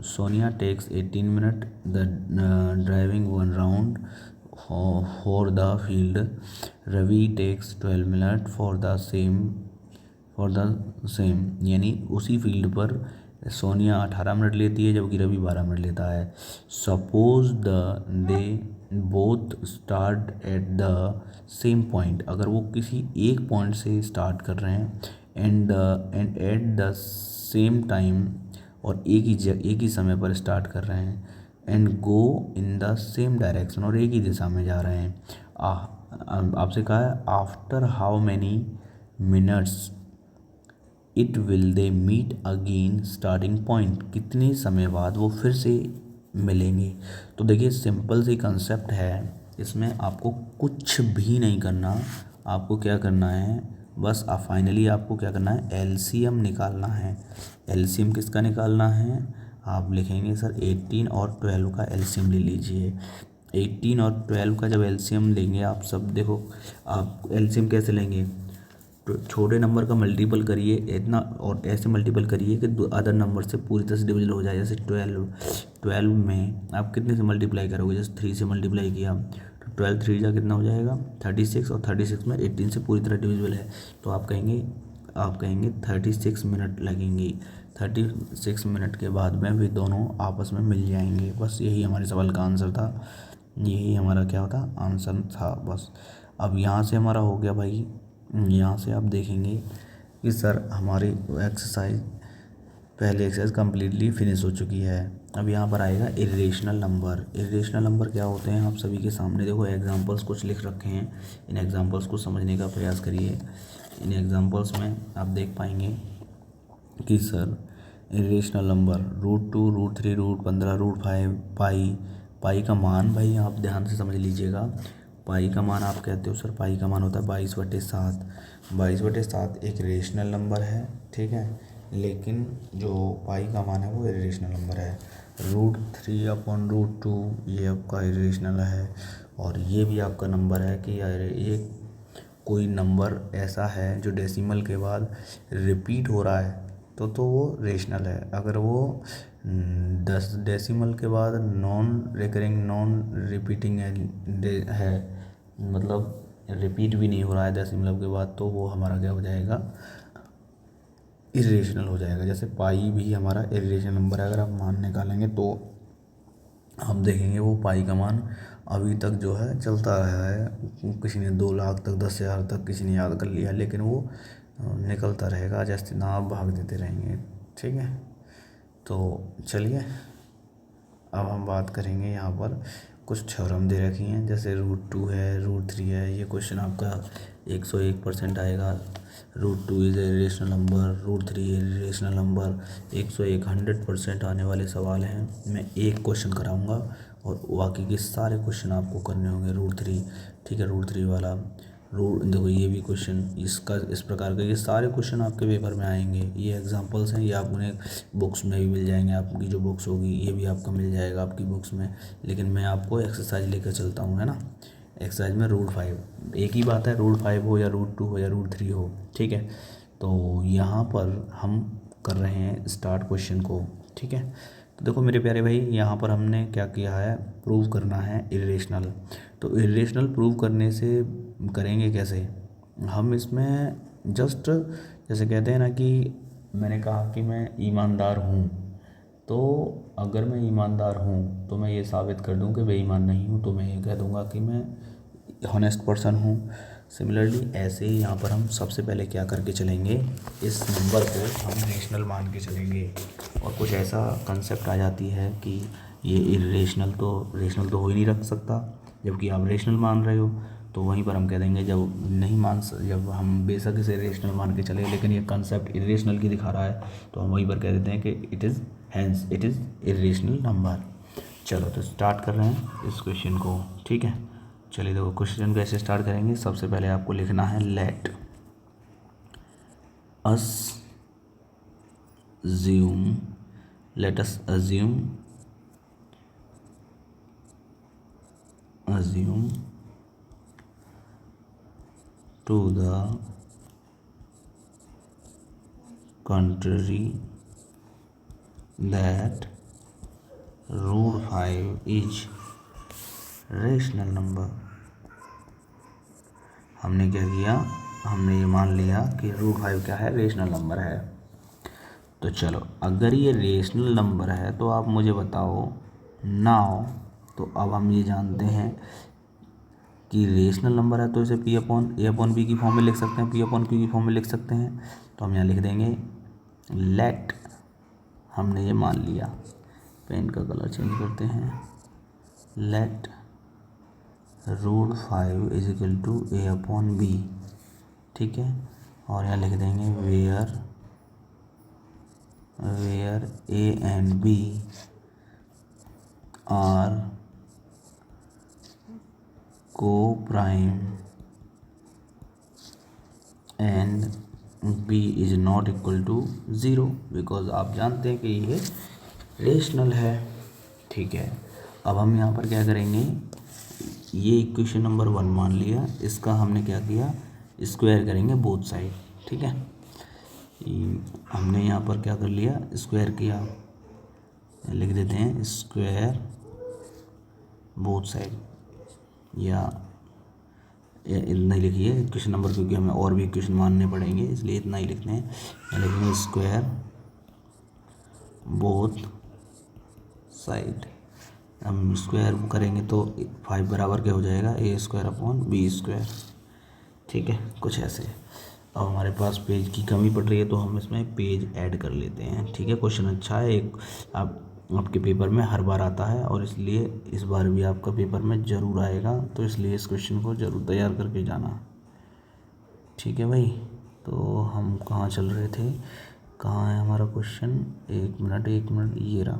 Sonia takes 18 minute the driving 1 round for the field, Ravi takes 12 minute for the same, यानी उसी फील्ड पर सोनिया 18 मिनट लेती है जबकि रवि 12 मिनट लेता है। Suppose they both start at the same point, अगर वो किसी एक पॉइंट से स्टार्ट कर रहे हैं and at the same time, और एक ही समय पर स्टार्ट कर रहे हैं, and go in the same direction, और एक ही दिशा में जा रहे हैं। आपसे कहा है after how many minutes it will they meet again starting point, कितने समय बाद वो फिर से मिलेंगे। तो देखिए सिंपल सी कंसेप्ट है, इसमें आपको कुछ भी नहीं करना। आपको क्या करना है? बस फाइनली आपको क्या करना है? एलसीएम निकालना है। एलसीएम किसका निकालना है? आप लिखेंगे सर 18 और 12 का एलसीएम ले लीजिए। 18 और 12 का जब एलसीएम लेंगे आप, सब देखो आप एलसीएम कैसे लेंगे? तो छोटे नंबर का मल्टीपल करिए इतना, और ऐसे मल्टीपल करिए कि अदर नंबर से पूरी तरह से डिविजिबल हो जाए। जैसे 12 में आप कितने से मल्टीप्लाई करोगे? जैसे 3 से मल्टीप्लाई किया तो 12 3 जा कितना हो जाएगा? 36, और 36 में 18 से पूरी तरह डिविजिबल है, तो आप कहेंगे 36 मिनट लगेंगी। 36 मिनट के बाद में भी दोनों आपस में मिल जाएंगे। बस यही हमारे सवाल का आंसर था, यही हमारा क्या होता? आंसर था बस। अब यहाँ से हमारा हो गया भाई, यहाँ से आप देखेंगे कि सर हमारी एक्सरसाइज, पहले एक्सरसाइज कम्प्लीटली फिनिश हो चुकी है। अब यहाँ पर आएगा इरेशनल नंबर। इरेशनल नंबर क्या होते हैं? आप सभी के सामने देखो एग्जांपल्स कुछ लिख रखे हैं, इन एग्जांपल्स को समझने का प्रयास करिए। इन एग्जांपल्स में आप देख पाएंगे कि सर इरेशनल नंबर √2, √3, √15, √5, पाई का मान भाई आप ध्यान से समझ लीजिएगा। पाई का मान आप कहते हो सर, पाई का मान होता है 22/7। 22/7 एक रेशनल नंबर है, ठीक है, लेकिन जो पाई का मान है वो इरेशनल नंबर है। √3/√2 ये आपका इरेशनल है। और ये भी आपका नंबर है कि यार एक कोई नंबर ऐसा है जो डेसिमल के बाद रिपीट हो रहा है तो वो रेशनल है। अगर वो 10 डेसिमल के बाद नॉन रिकरिंग नॉन रिपीटिंग है, मतलब रिपीट भी नहीं हो रहा है डेसिमल के बाद, तो वो हमारा क्या हो जाएगा, इरेशनल हो जाएगा। जैसे पाई भी हमारा इरेशनल नंबर है। अगर आप मान निकालेंगे तो हम देखेंगे वो पाई का मान अभी तक जो है चलता रहा है। किसी ने 2 लाख तक, 10,000 तक किसी ने याद कर लिया, लेकिन वो निकलता रहेगा जैसे ना आप भाग देते रहेंगे, ठीक है। तो चलिए अब हम बात करेंगे यहाँ पर कुछ थ्योरम दे रखी हैं, जैसे √2 है, √3 है। ये क्वेश्चन आपका 101% आएगा। √2 is a rational number, √3 is rational number. 101 100% आने वाले सवाल हैं। मैं एक क्वेश्चन कराऊंगा और बाकी के सारे क्वेश्चन आपको करने होंगे √3, ठीक है। √3 वाला देखो ये भी क्वेश्चन इसका इस प्रकार का, ये सारे क्वेश्चन आपके पेपर में आएंगे। ये एग्जांपल्स हैं, ये आपको बुक्स में भी मिल जाएंगे। आपकी जो बुक्स होगी ये भी आपका मिल जाएगा आपकी बुक्स में, लेकिन मैं आपको एक्सरसाइज लेकर चलता हूँ, है ना। एक्सरसाइज में √5 एक ही बात है, √5 हो या √2 हो या √3 हो, ठीक है। तो यहाँ पर हम कर रहे हैं स्टार्ट क्वेश्चन को, ठीक है। तो देखो मेरे प्यारे भाई, यहाँ पर हमने क्या किया है, प्रूव करना है इरेशनल। तो इरेशनल प्रूव करने से करेंगे कैसे हम, इसमें जस्ट जैसे कहते हैं ना कि मैंने कहा कि मैं ईमानदार हूँ, तो अगर मैं ईमानदार हूँ तो मैं ये साबित कर दूँ कि बेईमान नहीं हूँ, तो मैं ये कह दूँगा कि मैं हॉनेस्ट पर्सन हूँ। सिमिलरली ऐसे ही यहाँ पर हम सबसे पहले क्या करके चलेंगे, इस नंबर को हम रेशनल मान के चलेंगे। और कुछ ऐसा कंसेप्ट आ जाती है कि ये इरेशनल तो रेशनल तो हो ही नहीं रख सकता, जबकि आप रेशनल मान रहे हो। तो वहीं पर हम कह देंगे जब हम बेशक इसे रेशनल मान के चले, लेकिन ये कंसेप्ट इरेशनल की दिखा रहा है, तो हम वहीं पर कह देते हैं कि इट इज़ इरेशनल नंबर। चलो तो स्टार्ट कर रहे हैं इस क्वेश्चन को, ठीक है। चलिए देखो क्वेश्चन कैसे स्टार्ट करेंगे। सबसे पहले आपको लिखना है let us assume to the contrary that √5 is rational number. हमने क्या किया, हमने ये मान लिया कि √5 क्या है, रेशनल नंबर है। तो चलो अगर ये रेशनल नंबर है तो आप मुझे बताओ नाउ। तो अब हम ये जानते हैं कि रेशनल नंबर है तो इसे P/A/B की फॉर्म में लिख सकते हैं, P/Q की फॉर्म में लिख सकते हैं। तो हम यहाँ लिख देंगे लेट, हमने ये मान लिया। पेन का कलर चेंज करते हैं। Late √5 is equal to A/B, ठीक है। और यहाँ लिख देंगे where A and B are coprime and B is not equal to 0, because आप जानते हैं कि ये रेशनल है, ठीक है। अब हम यहाँ पर क्या करेंगे, ये इक्वेशन नंबर 1 मान लिया, इसका हमने क्या किया, स्क्वायर करेंगे बोथ साइड, ठीक है। हमने यहाँ पर क्या कर लिया, स्क्वायर किया, लिख देते हैं स्क्वायर बोथ साइड, या इतना ही लिखिए क्वेश्चन नंबर, क्योंकि हमें और भी क्वेश्चन मानने पड़ेंगे, इसलिए इतना ही लिखते हैं। लिखेंगे स्क्वायर बोथ साइड। हम स्क्वायर करेंगे तो 5 बराबर क्या हो जाएगा, A²/B², ठीक है, कुछ ऐसे। अब हमारे पास पेज की कमी पड़ रही है तो हम इसमें पेज ऐड कर लेते हैं, ठीक है। क्वेश्चन अच्छा है, एक आपके पेपर में हर बार आता है और इसलिए इस बार भी आपका पेपर में ज़रूर आएगा, तो इसलिए इस क्वेश्चन को ज़रूर तैयार करके जाना, ठीक है भाई। तो हम कहाँ चल रहे थे, कहाँ है हमारा क्वेश्चन, एक मिनट, ये रहा।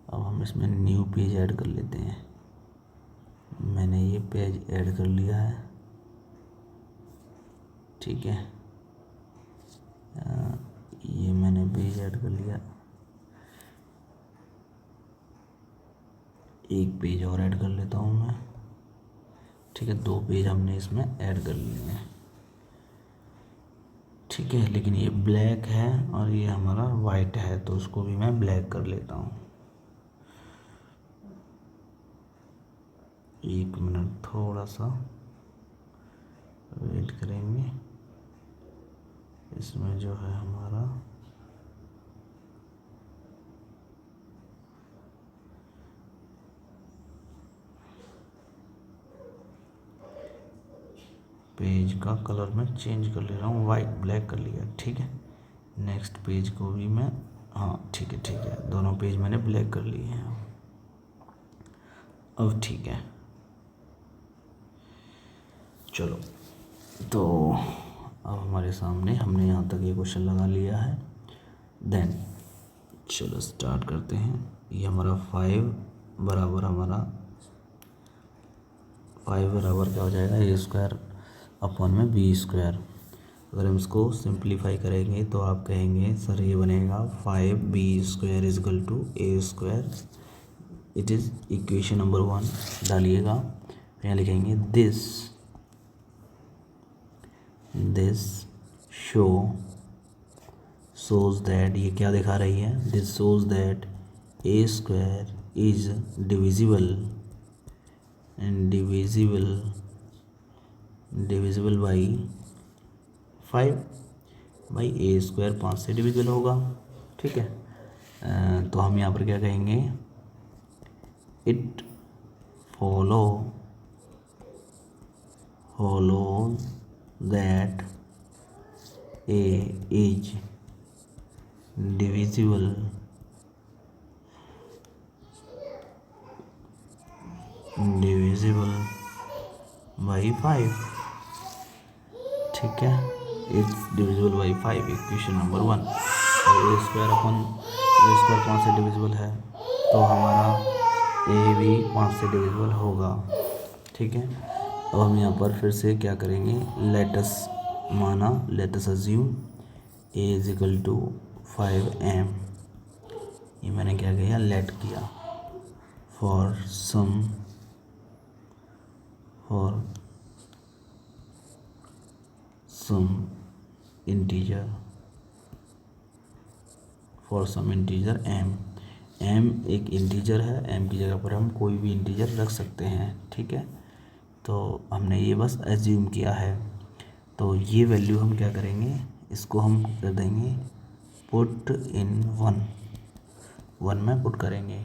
अब हम इसमें न्यू पेज ऐड कर लेते हैं। मैंने ये पेज ऐड कर लिया है, ठीक है। ये मैंने पेज ऐड कर लिया, एक पेज और ऐड कर लेता हूँ मैं, ठीक है। 2 पेज हमने इसमें ऐड कर लिए हैं, ठीक है। लेकिन ये ब्लैक है और ये हमारा वाइट है, तो उसको भी मैं ब्लैक कर लेता हूँ। 1 मिनट थोड़ा सा वेट करेंगे। इसमें जो है हमारा पेज का कलर मैं चेंज कर ले रहा हूँ, वाइट ब्लैक कर लिया, ठीक है। नेक्स्ट पेज को भी मैं, हाँ ठीक है, दोनों पेज मैंने ब्लैक कर लिए हैं अब, ठीक है। चलो, तो अब हमारे सामने हमने यहाँ तक ये क्वेश्चन लगा लिया है। देन चलो स्टार्ट करते हैं। ये हमारा 5 बराबर क्या हो जाएगा, ए स्क्वायर अपॉन में बी स्क्वायर। अगर हम इसको सिंप्लीफाई करेंगे तो आप कहेंगे सर ये बनेगा 5b square is equal to A square. It is equation number 1 डालिएगा। यहाँ लिखेंगे दिस shows दैट, ये क्या दिखा रही है, this shows that A square is divisible by 5। भाई ए स्क्वायर 5 से डिविजिबल होगा, ठीक है। तो हम यहाँ पर क्या कहेंगे, it follow that A is divisible by 5, ठीक है। It's divisible by 5, equation number 1। A square 5 से डिविजिबल है, तो हमारा ए भी 5 से डिविजिबल होगा, ठीक है। अब हम यहाँ पर फिर से क्या करेंगे, let's assume A is equal to 5m। ये मैंने क्या किया, लेट किया फॉर सम इंटीजर m एक इंटीजर है, m की जगह पर हम कोई भी इंटीजर रख सकते हैं, ठीक है। तो हमने ये बस एज्यूम किया है। तो ये वैल्यू हम क्या करेंगे, इसको हम कर देंगे पुट इन 1 में पुट करेंगे,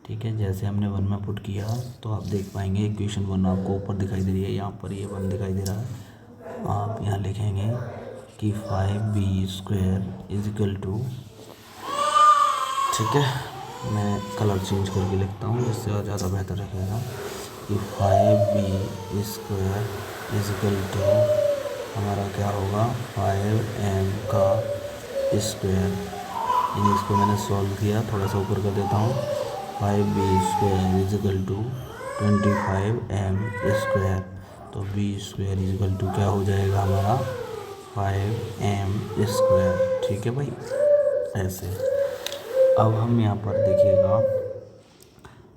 ठीक है। जैसे हमने 1 में पुट किया तो आप देख पाएंगे इक्वेशन 1 आपको ऊपर दिखाई दे रही है, यहाँ पर ये 1 दिखाई दे रहा है। आप यहाँ लिखेंगे कि 5b square is equal to, ठीक है, मैं कलर चेंज करके लिखता हूँ जिससे और ज़्यादा बेहतर रहेगा, कि 5b square is equal to हमारा क्या होगा, 5m का स्क्वायर। इसको मैंने सॉल्व किया, थोड़ा सा ऊपर कर देता हूँ, 5b square is equal to 25m square. तो b square is equal to क्या हो जाएगा हमारा, 5m स्क्वायर, ठीक है भाई, ऐसे। अब हम यहाँ पर देखिएगा,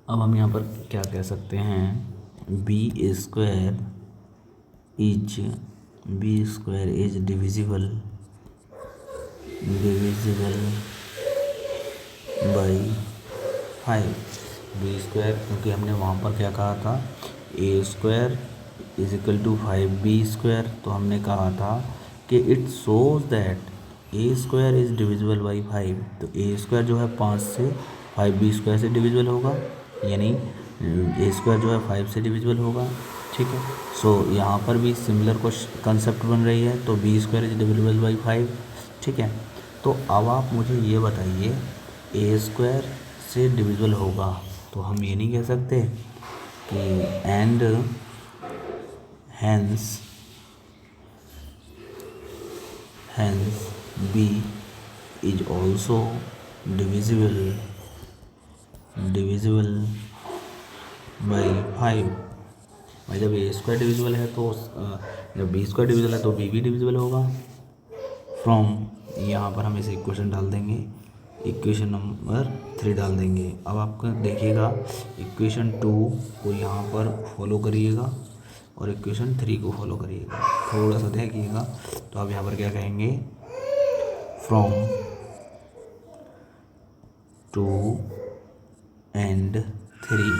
अब हम यहाँ पर क्या कह सकते हैं, B square is divisible by 5। B square, क्योंकि हमने वहाँ पर क्या कहा था, A square is equal to 5b square, तो हमने कहा था कि it shows that A square is divisible by 5। तो ए स्क्वायर जो है 5 से 5b स्क्वायर से डिविजिबल होगा, यानी ए स्क्वायर जो है 5 से डिविजिबल होगा, ठीक है। सो यहाँ पर भी सिमिलर कंसेप्ट बन रही है, तो B square is divisible by 5, ठीक है। तो अब आप मुझे ये बताइए, ए स्क्वायर से डिविजिबल होगा, तो हम ये नहीं कह सकते कि and hence hence b is also divisible by 5। भाई जब ए स्क्वायर डिविजिबल है तो जब बी स्क्वायर डिविजिबल है तो बी भी डिविजिबल होगा। फ्रॉम यहाँ पर हम इसे इक्वेशन डाल देंगे, इक्वेशन नंबर 3 डाल देंगे। अब आपका देखिएगा इक्वेशन 2 को यहाँ पर फॉलो करिएगा और इक्वेशन 3 को फॉलो करिएगा, थोड़ा सा देखिएगा। तो आप यहाँ पर क्या कहेंगे, फ्रॉम 2 and 3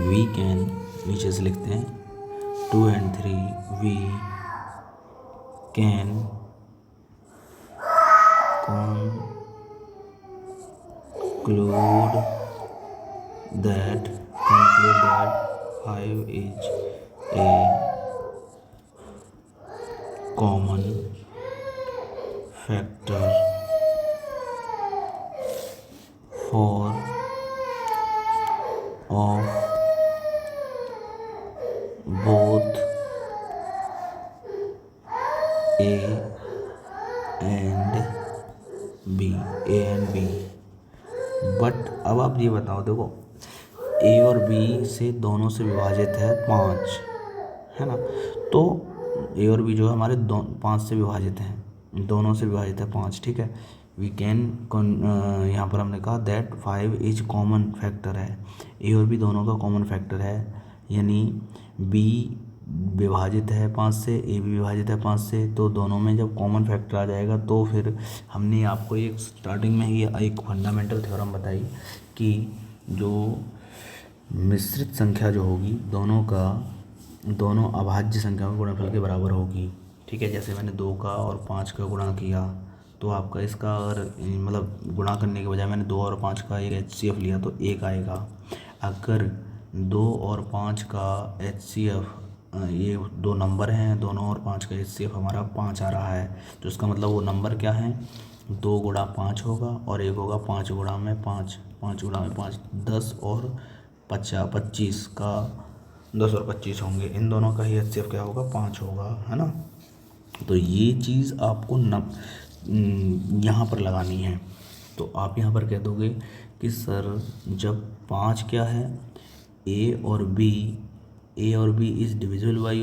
वी कैन, नीचे से लिखते हैं 2 and 3 we can conclude that 5 is a common factor for of both A and B। But अब आप ये बताओ, देखो ए और बी से दोनों से विभाजित है 5, है ना। तो ए और बी जो है हमारे 5 से विभाजित हैं, दोनों से विभाजित है 5, ठीक है। वी कैन यहाँ पर हमने कहा दैट 5 इज कॉमन फैक्टर है, ए और बी दोनों का कॉमन फैक्टर है, यानी बी विभाजित है 5 से, ए भी विभाजित है 5 से, तो दोनों में जब कॉमन फैक्टर आ जाएगा तो फिर हमने आपको एक स्टार्टिंग में ही एक फंडामेंटल थ्योरम बताई कि जो मिश्रित संख्या जो होगी दोनों अभाज्य संख्या के गुणनफल के बराबर होगी, ठीक है। जैसे मैंने 2 का और 5 का गुणा किया तो आपका इसका अगर मतलब गुणा करने के बजाय मैंने 2 और 5 का एक HCF लिया तो 1 आएगा। अगर 2 और 5 का HCF, ये 2 नंबर हैं, दोनों और 5 का HCF हमारा 5 आ रहा है, तो इसका मतलब वो नंबर क्या है, 2 गुणा 5 होगा और एक होगा 5 गुणा में 5, 5 गुणा में 5, 10 और 25 का 10 और 25 होंगे, इन दोनों का ही HCF क्या होगा, 5 होगा, है ना। तो ये चीज़ आपको यहाँ पर लगानी है। तो आप यहाँ पर कह दोगे कि सर जब 5 क्या है, ए और बी इज़ डिविजिबल बाई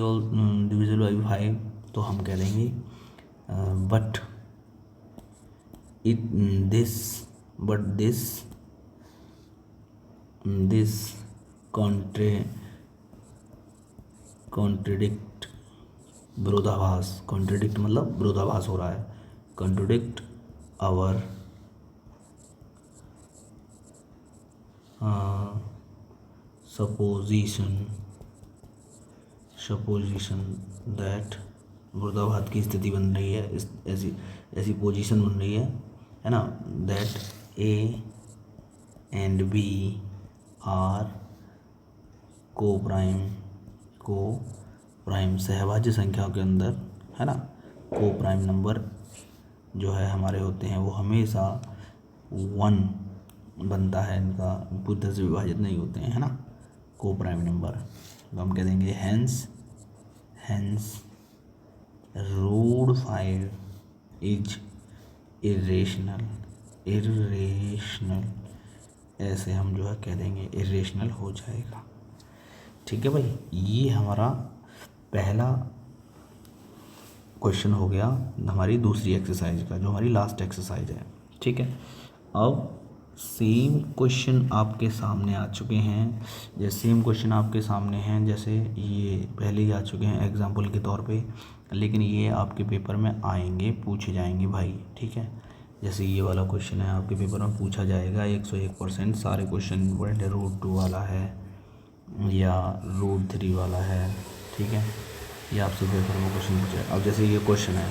5, तो हम कह देंगे बट दिस कॉन्ट्रडिक्ट विरोधाभास, कॉन्ट्रडिक्ट मतलब विरोधाभास हो रहा है, कॉन्ट्रडिक्ट आवर सपोजिशन दैट, विरोधाभास की स्थिति बन रही है, ऐसी पोजीशन बन रही है ना, that A and B are coprime सहभाज्य संख्याओं के अंदर, है ना, को प्राइम नंबर जो है हमारे होते हैं वो हमेशा 1 बनता है, इनका पूरी तरह से विभाजित नहीं होते हैं, है ना, को प्राइम नंबर। तो हम कह देंगे हेंस रूट 5 इज इरेशनल, ऐसे हम जो है कह देंगे इरेशनल हो जाएगा, ठीक है भाई। ये हमारा पहला क्वेश्चन हो गया हमारी दूसरी एक्सरसाइज का, जो हमारी लास्ट एक्सरसाइज है, ठीक है। अब सेम क्वेश्चन आपके सामने आ चुके हैं, जैसे ये पहले ही आ चुके हैं एग्जाम्पल के तौर पे, लेकिन ये आपके पेपर में आएंगे, पूछे जाएंगे भाई, ठीक है। जैसे ये वाला क्वेश्चन है आपके पेपर में पूछा जाएगा 101%, सारे क्वेश्चन इंपॉर्टेंट है, रूट 2 वाला है या रूट 3 वाला है, ठीक है। ये आपसे पेपर में क्वेश्चन पूछा। अब जैसे ये क्वेश्चन है,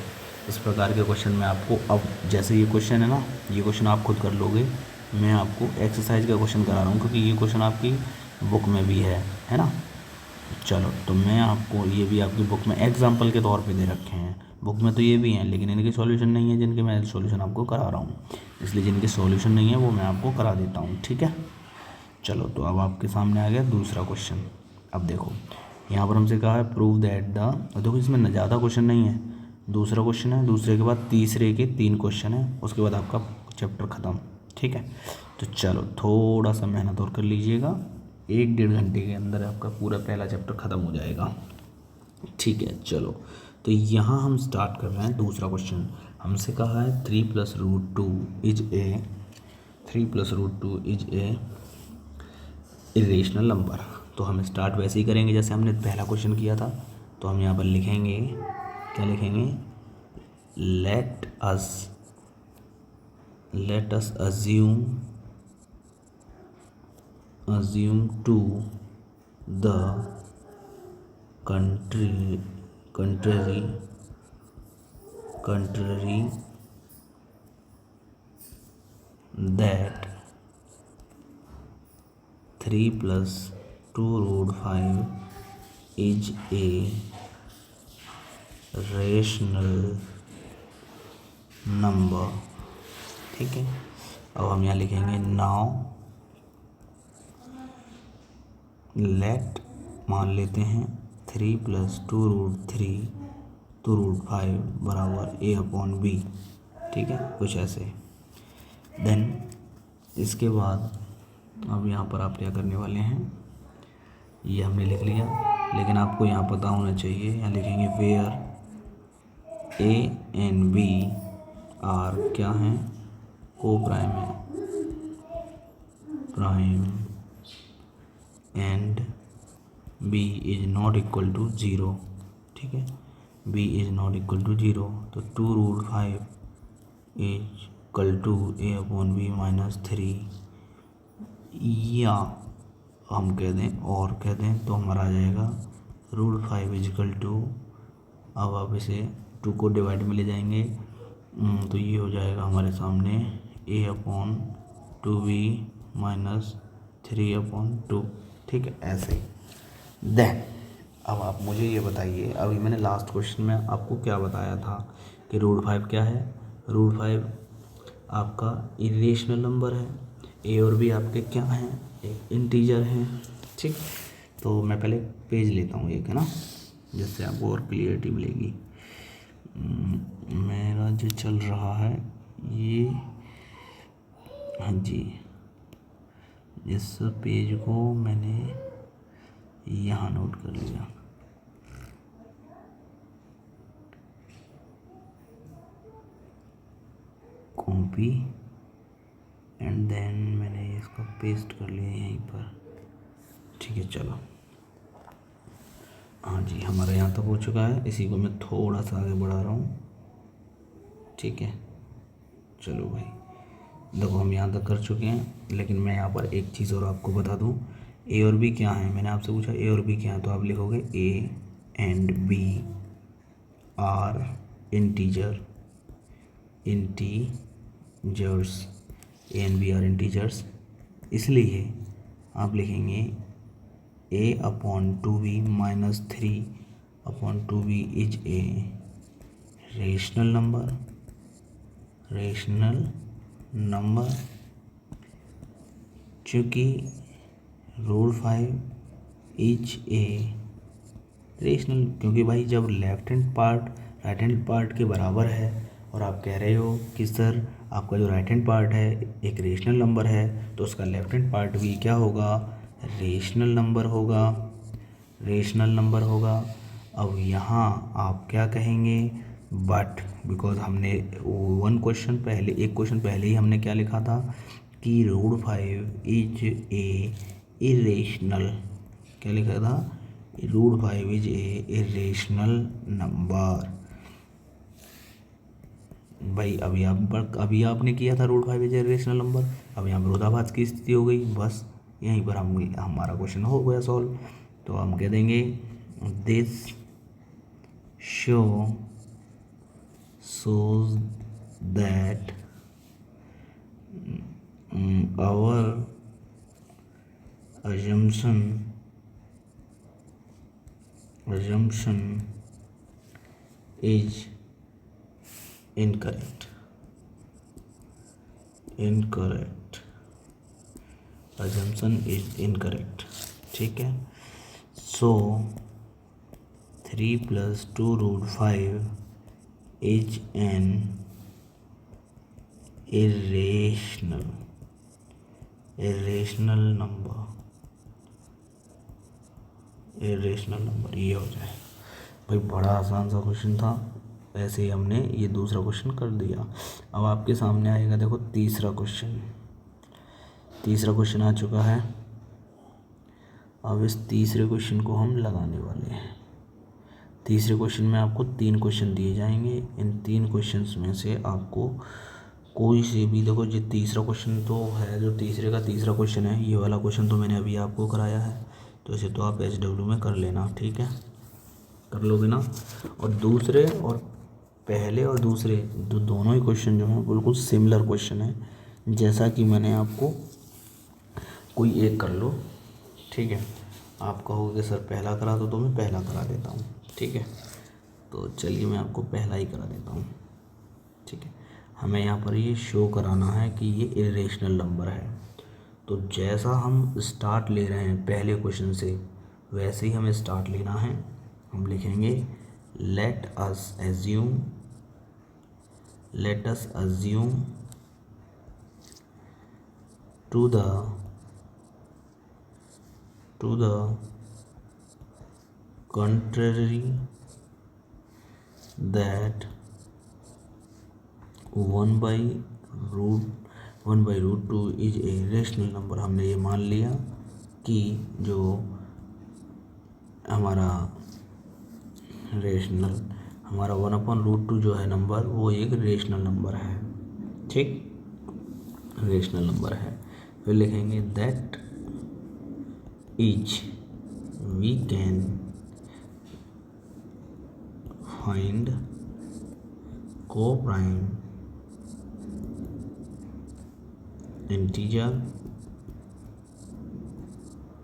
इस प्रकार के क्वेश्चन में आपको, अब जैसे ये क्वेश्चन है ना, ये क्वेश्चन आप खुद कर लोगे, मैं आपको एक्सरसाइज का क्वेश्चन करा रहा हूँ क्योंकि ये क्वेश्चन आपकी बुक में भी है ना। चलो तो मैं आपको, ये भी आपकी बुक में एग्जाम्पल के तौर पे दे रखे हैं, बुक में तो ये भी हैं लेकिन इनके सॉल्यूशन नहीं है, जिनके मैं सॉल्यूशन आपको करा रहा हूँ, इसलिए जिनके सॉल्यूशन नहीं है वो मैं आपको करा देता हूँ, ठीक है। चलो तो अब आपके सामने आ गया दूसरा क्वेश्चन। अब देखो यहाँ पर हमसे कहा है प्रूव दैट द, देखो इसमें ज़्यादा क्वेश्चन नहीं है, दूसरा क्वेश्चन है, दूसरे के बाद तीसरे के 3 क्वेश्चन है, उसके बाद आपका चैप्टर ख़त्म। ठीक है, तो चलो थोड़ा सा मेहनत और कर लीजिएगा, 1-1.5 घंटे के अंदर आपका पूरा पहला चैप्टर ख़त्म हो जाएगा। ठीक है, चलो तो यहाँ हम स्टार्ट कर रहे हैं दूसरा क्वेश्चन। हमसे कहा है 3 + √2 इज ए इरेशनल नंबर। तो हम स्टार्ट वैसे ही करेंगे जैसे हमने पहला क्वेश्चन किया था। तो हम यहाँ पर लिखेंगे, क्या लिखेंगे, let us assume to the contrary that 3 + 2√5 is a rational number। ठीक है, अब हम यहाँ लिखेंगे नाउ लेट, मान लेते हैं 3 + 2√5 बराबर a/b। ठीक है, कुछ ऐसे। देन इसके बाद अब यहाँ पर आप क्या करने वाले हैं, ये हमने लिख लिया, लेकिन आपको यहाँ पता होना चाहिए, यहाँ लिखेंगे where a and b are क्या हैं, को प्राइम है, prime and b is not equal to 0। ठीक है, b is not equal to 0, तो 2√5 इज इक्वल टू a/b - 3, या हम कह दें और कह दें तो हमारा आ जाएगा √5 इज इक्वल टू, अब आप इसे 2 को डिवाइड में ले जाएंगे तो ये हो जाएगा हमारे सामने a/2b - 3/2। ठीक है, ऐसे। देन अब आप मुझे ये बताइए, अभी मैंने लास्ट क्वेश्चन में आपको क्या बताया था कि √5 क्या है, √5 आपका इरेशनल नंबर है, ए और बी आपके क्या हैं, एक इंटीजर हैं। ठीक, तो मैं पहले पेज लेता हूँ एक, है ना, जिससे आपको और क्लियरिटी मिलेगी। मेरा जो चल रहा है ये, हाँ जी, इस पेज को मैंने यहाँ नोट कर लिया। कॉपी एंड देन मैंने इसको पेस्ट कर लिया यहीं पर। ठीक है, चलो, हाँ जी, हमारा यहाँ तक हो चुका है, इसी को मैं थोड़ा सा आगे बढ़ा रहा हूँ। ठीक है, चलो भाई, देखो हम यहाँ तक कर चुके हैं, लेकिन मैं यहाँ पर एक चीज़ और आपको बता दूँ, ए और बी क्या है, मैंने आपसे पूछा ए और बी क्या है, तो आप लिखोगे A and B are integers, A and B are integers, इसलिए आप लिखेंगे a/2b - 3/2b is a rational number, चूँकि √5 इज ए रेशनल, क्योंकि भाई जब left hand part right hand part के बराबर है और आप कह रहे हो कि सर आपका जो राइट हैंड पार्ट है एक रेशनल नंबर है, तो उसका लेफ्ट हैंड पार्ट भी क्या होगा, रेशनल नंबर होगा। अब यहाँ आप क्या कहेंगे, बट बिकॉज हमने एक क्वेश्चन पहले ही हमने क्या लिखा था कि √5 इज ए इरेशनल, क्या लिखा था, √5 इज ए इरेशनल नंबर। भाई अभी आपने किया था √5 इज ए इरेशनल नंबर, अब यहाँ विरोधाभास की स्थिति हो गई, बस यहीं पर हमारा क्वेश्चन हो गया सॉल्व। तो हम कह देंगे this shows that our assumption is incorrect. Assumption is incorrect. ठीक है, so 3 + 2√5 is an irrational number ये हो जाए। भाई बड़ा आसान सा क्वेश्चन था, ऐसे ही हमने ये दूसरा क्वेश्चन कर दिया। अब आपके सामने आएगा देखो तीसरा क्वेश्चन आ चुका है। अब इस तीसरे क्वेश्चन को हम लगाने वाले हैं। तीसरे क्वेश्चन में आपको 3 क्वेश्चन दिए जाएंगे। इन 3 क्वेश्चंस में से आपको कोई से भी, देखो जो तीसरा क्वेश्चन तो है, जो तीसरे का तीसरा क्वेश्चन है, ये वाला क्वेश्चन तो मैंने अभी आपको कराया है, तो इसे तो आप SW में कर लेना, ठीक है, कर लोगे ना। और दूसरे और पहले और दूसरे दोनों ही क्वेश्चन जो हैं बिल्कुल सिमिलर क्वेश्चन है। जैसा कि मैंने आपको कोई एक कर लो, ठीक है। आप कहोगे सर पहला करा तो मैं पहला करा देता हूँ, ठीक है। तो चलिए मैं आपको पहला ही करा देता हूँ, ठीक है। हमें यहाँ पर ये शो कराना है कि ये इरेशनल नंबर है। तो जैसा हम स्टार्ट ले रहे हैं पहले क्वेश्चन से, वैसे ही हमें स्टार्ट लेना है। हम लिखेंगे let us assume to the contrary that 1/√2 is a rational number. हमने ये मान लिया कि जो हमारा 1/√2 जो है नंबर, वो एक रेशनल नंबर है, ठीक, रेशनल नंबर है। फिर लिखेंगे that is we can find co-prime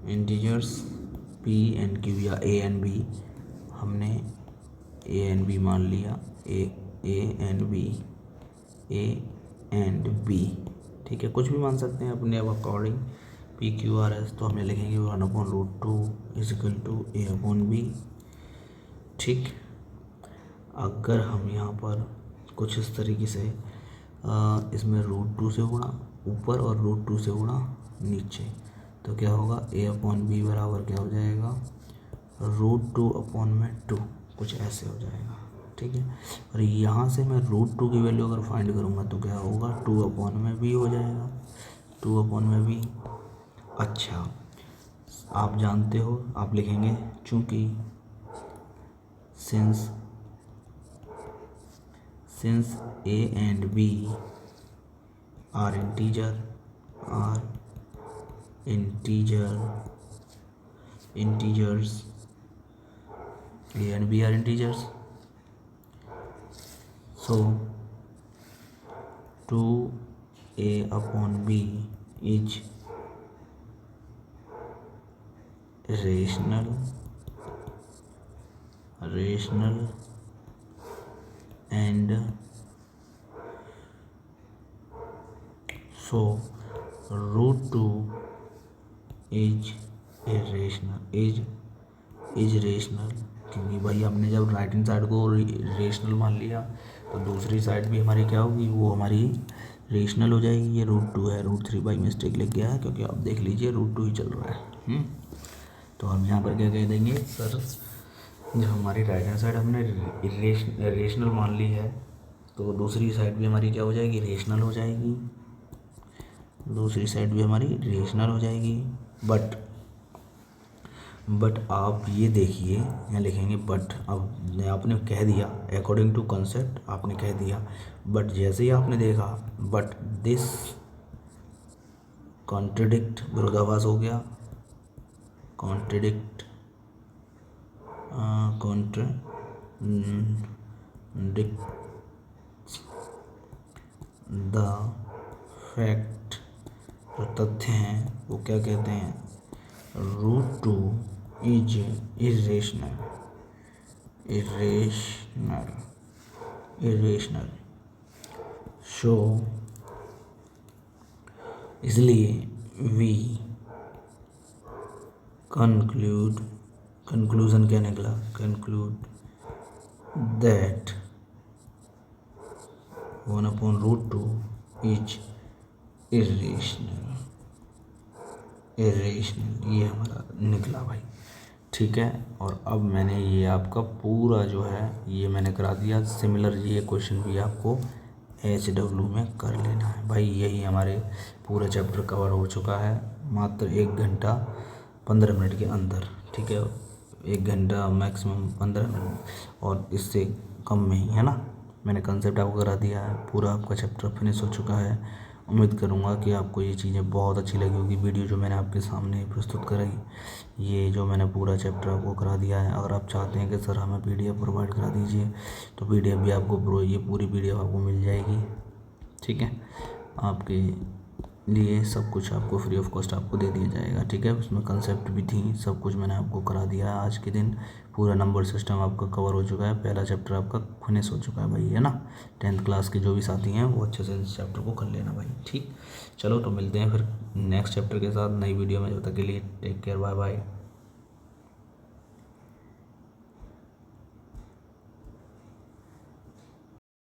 integers p and q या a and b। हमने a and b मान लिया, a and b, ठीक है। कुछ भी मान सकते हैं अपने अब according, p q r s। तो हमने लिखेंगे 1/√2 = a/b, ठीक। अगर हम यहाँ पर कुछ इस तरीके से इसमें √2 से गुणा ऊपर और √2 से गुणा नीचे, तो क्या होगा, a/b बराबर क्या हो जाएगा, √2/2, कुछ ऐसे हो जाएगा, ठीक है। और यहाँ से मैं √2 की वैल्यू अगर फाइंड करूँगा तो क्या होगा, 2/b हो जाएगा, 2/b। अच्छा, आप जानते हो, आप लिखेंगे चूँकि since a and b are integers, a and b are integers, so 2a/b is rational and so √2 is rational. क्योंकि भाई हमने जब राइट हैंड साइड को रेशनल मान लिया, तो दूसरी साइड भी हमारी क्या होगी, वो हमारी रेशनल हो जाएगी। ये √2 है, √3 बाई मिस्टेक लिख गया है, क्योंकि आप देख लीजिए √2 ही चल रहा है। तो हम यहाँ पर क्या कह देंगे, सर जब हमारी राइट हैंड साइड हमने रेशनल मान ली है, तो दूसरी साइड भी हमारी क्या हो जाएगी, रेशनल हो जाएगी, दूसरी साइड भी हमारी रेशनल हो जाएगी। बट आप ये देखिए, यहाँ लिखेंगे बट। अब आपने कह दिया अकॉर्डिंग टू कंसेप्ट, आपने कह दिया, बट जैसे ही आपने देखा बट दिस कॉन्ट्रडिक्ट, विरोधाभास हो गया, कॉन्ट्रडिक्ट द फैक्ट, जो तथ्य हैं वो क्या कहते हैं, √2 इज इरेशनल। सो इसलिए वी कंक्लूजन क्या निकला, कंक्लूड दैट 1/√2 इज इरेशनल, ये हमारा निकला भाई। ठीक है, और अब मैंने ये आपका पूरा जो है ये मैंने करा दिया। सिमिलर ये क्वेश्चन भी आपको HW में कर लेना है भाई। यही हमारे पूरा चैप्टर कवर हो चुका है मात्र 1 घंटा 15 मिनट के अंदर। ठीक है, 1 घंटा मैक्सिमम 15 मिनट और इससे कम में ही, है ना। मैंने कंसेप्ट आपको करा दिया है, पूरा आपका चैप्टर फिनिश हो चुका है। उम्मीद करूँगा कि आपको ये चीज़ें बहुत अच्छी लगी होगी। वीडियो जो मैंने आपके सामने प्रस्तुत कराई, ये जो मैंने पूरा चैप्टर आपको करा दिया है। अगर आप चाहते हैं कि सर हमें PDF प्रोवाइड करा दीजिए, तो PDF भी आपको ये पूरी PDF आपको मिल जाएगी। ठीक है, आपके लिए सब कुछ आपको फ्री ऑफ कॉस्ट आपको दे दिया जाएगा। ठीक है, उसमें कंसेप्ट भी थी, सब कुछ मैंने आपको करा दिया है। आज के दिन पूरा नंबर सिस्टम आपका कवर हो चुका है। पहला चैप्टर आपका फिनिश हो चुका है भाई, है ना। 10th क्लास के जो भी साथी हैं वो अच्छे से इस चैप्टर को कर लेना भाई। ठीक, चलो तो मिलते हैं फिर नेक्स्ट चैप्टर के साथ नई वीडियो में। जब तक के लिए टेक केयर, बाय बाय।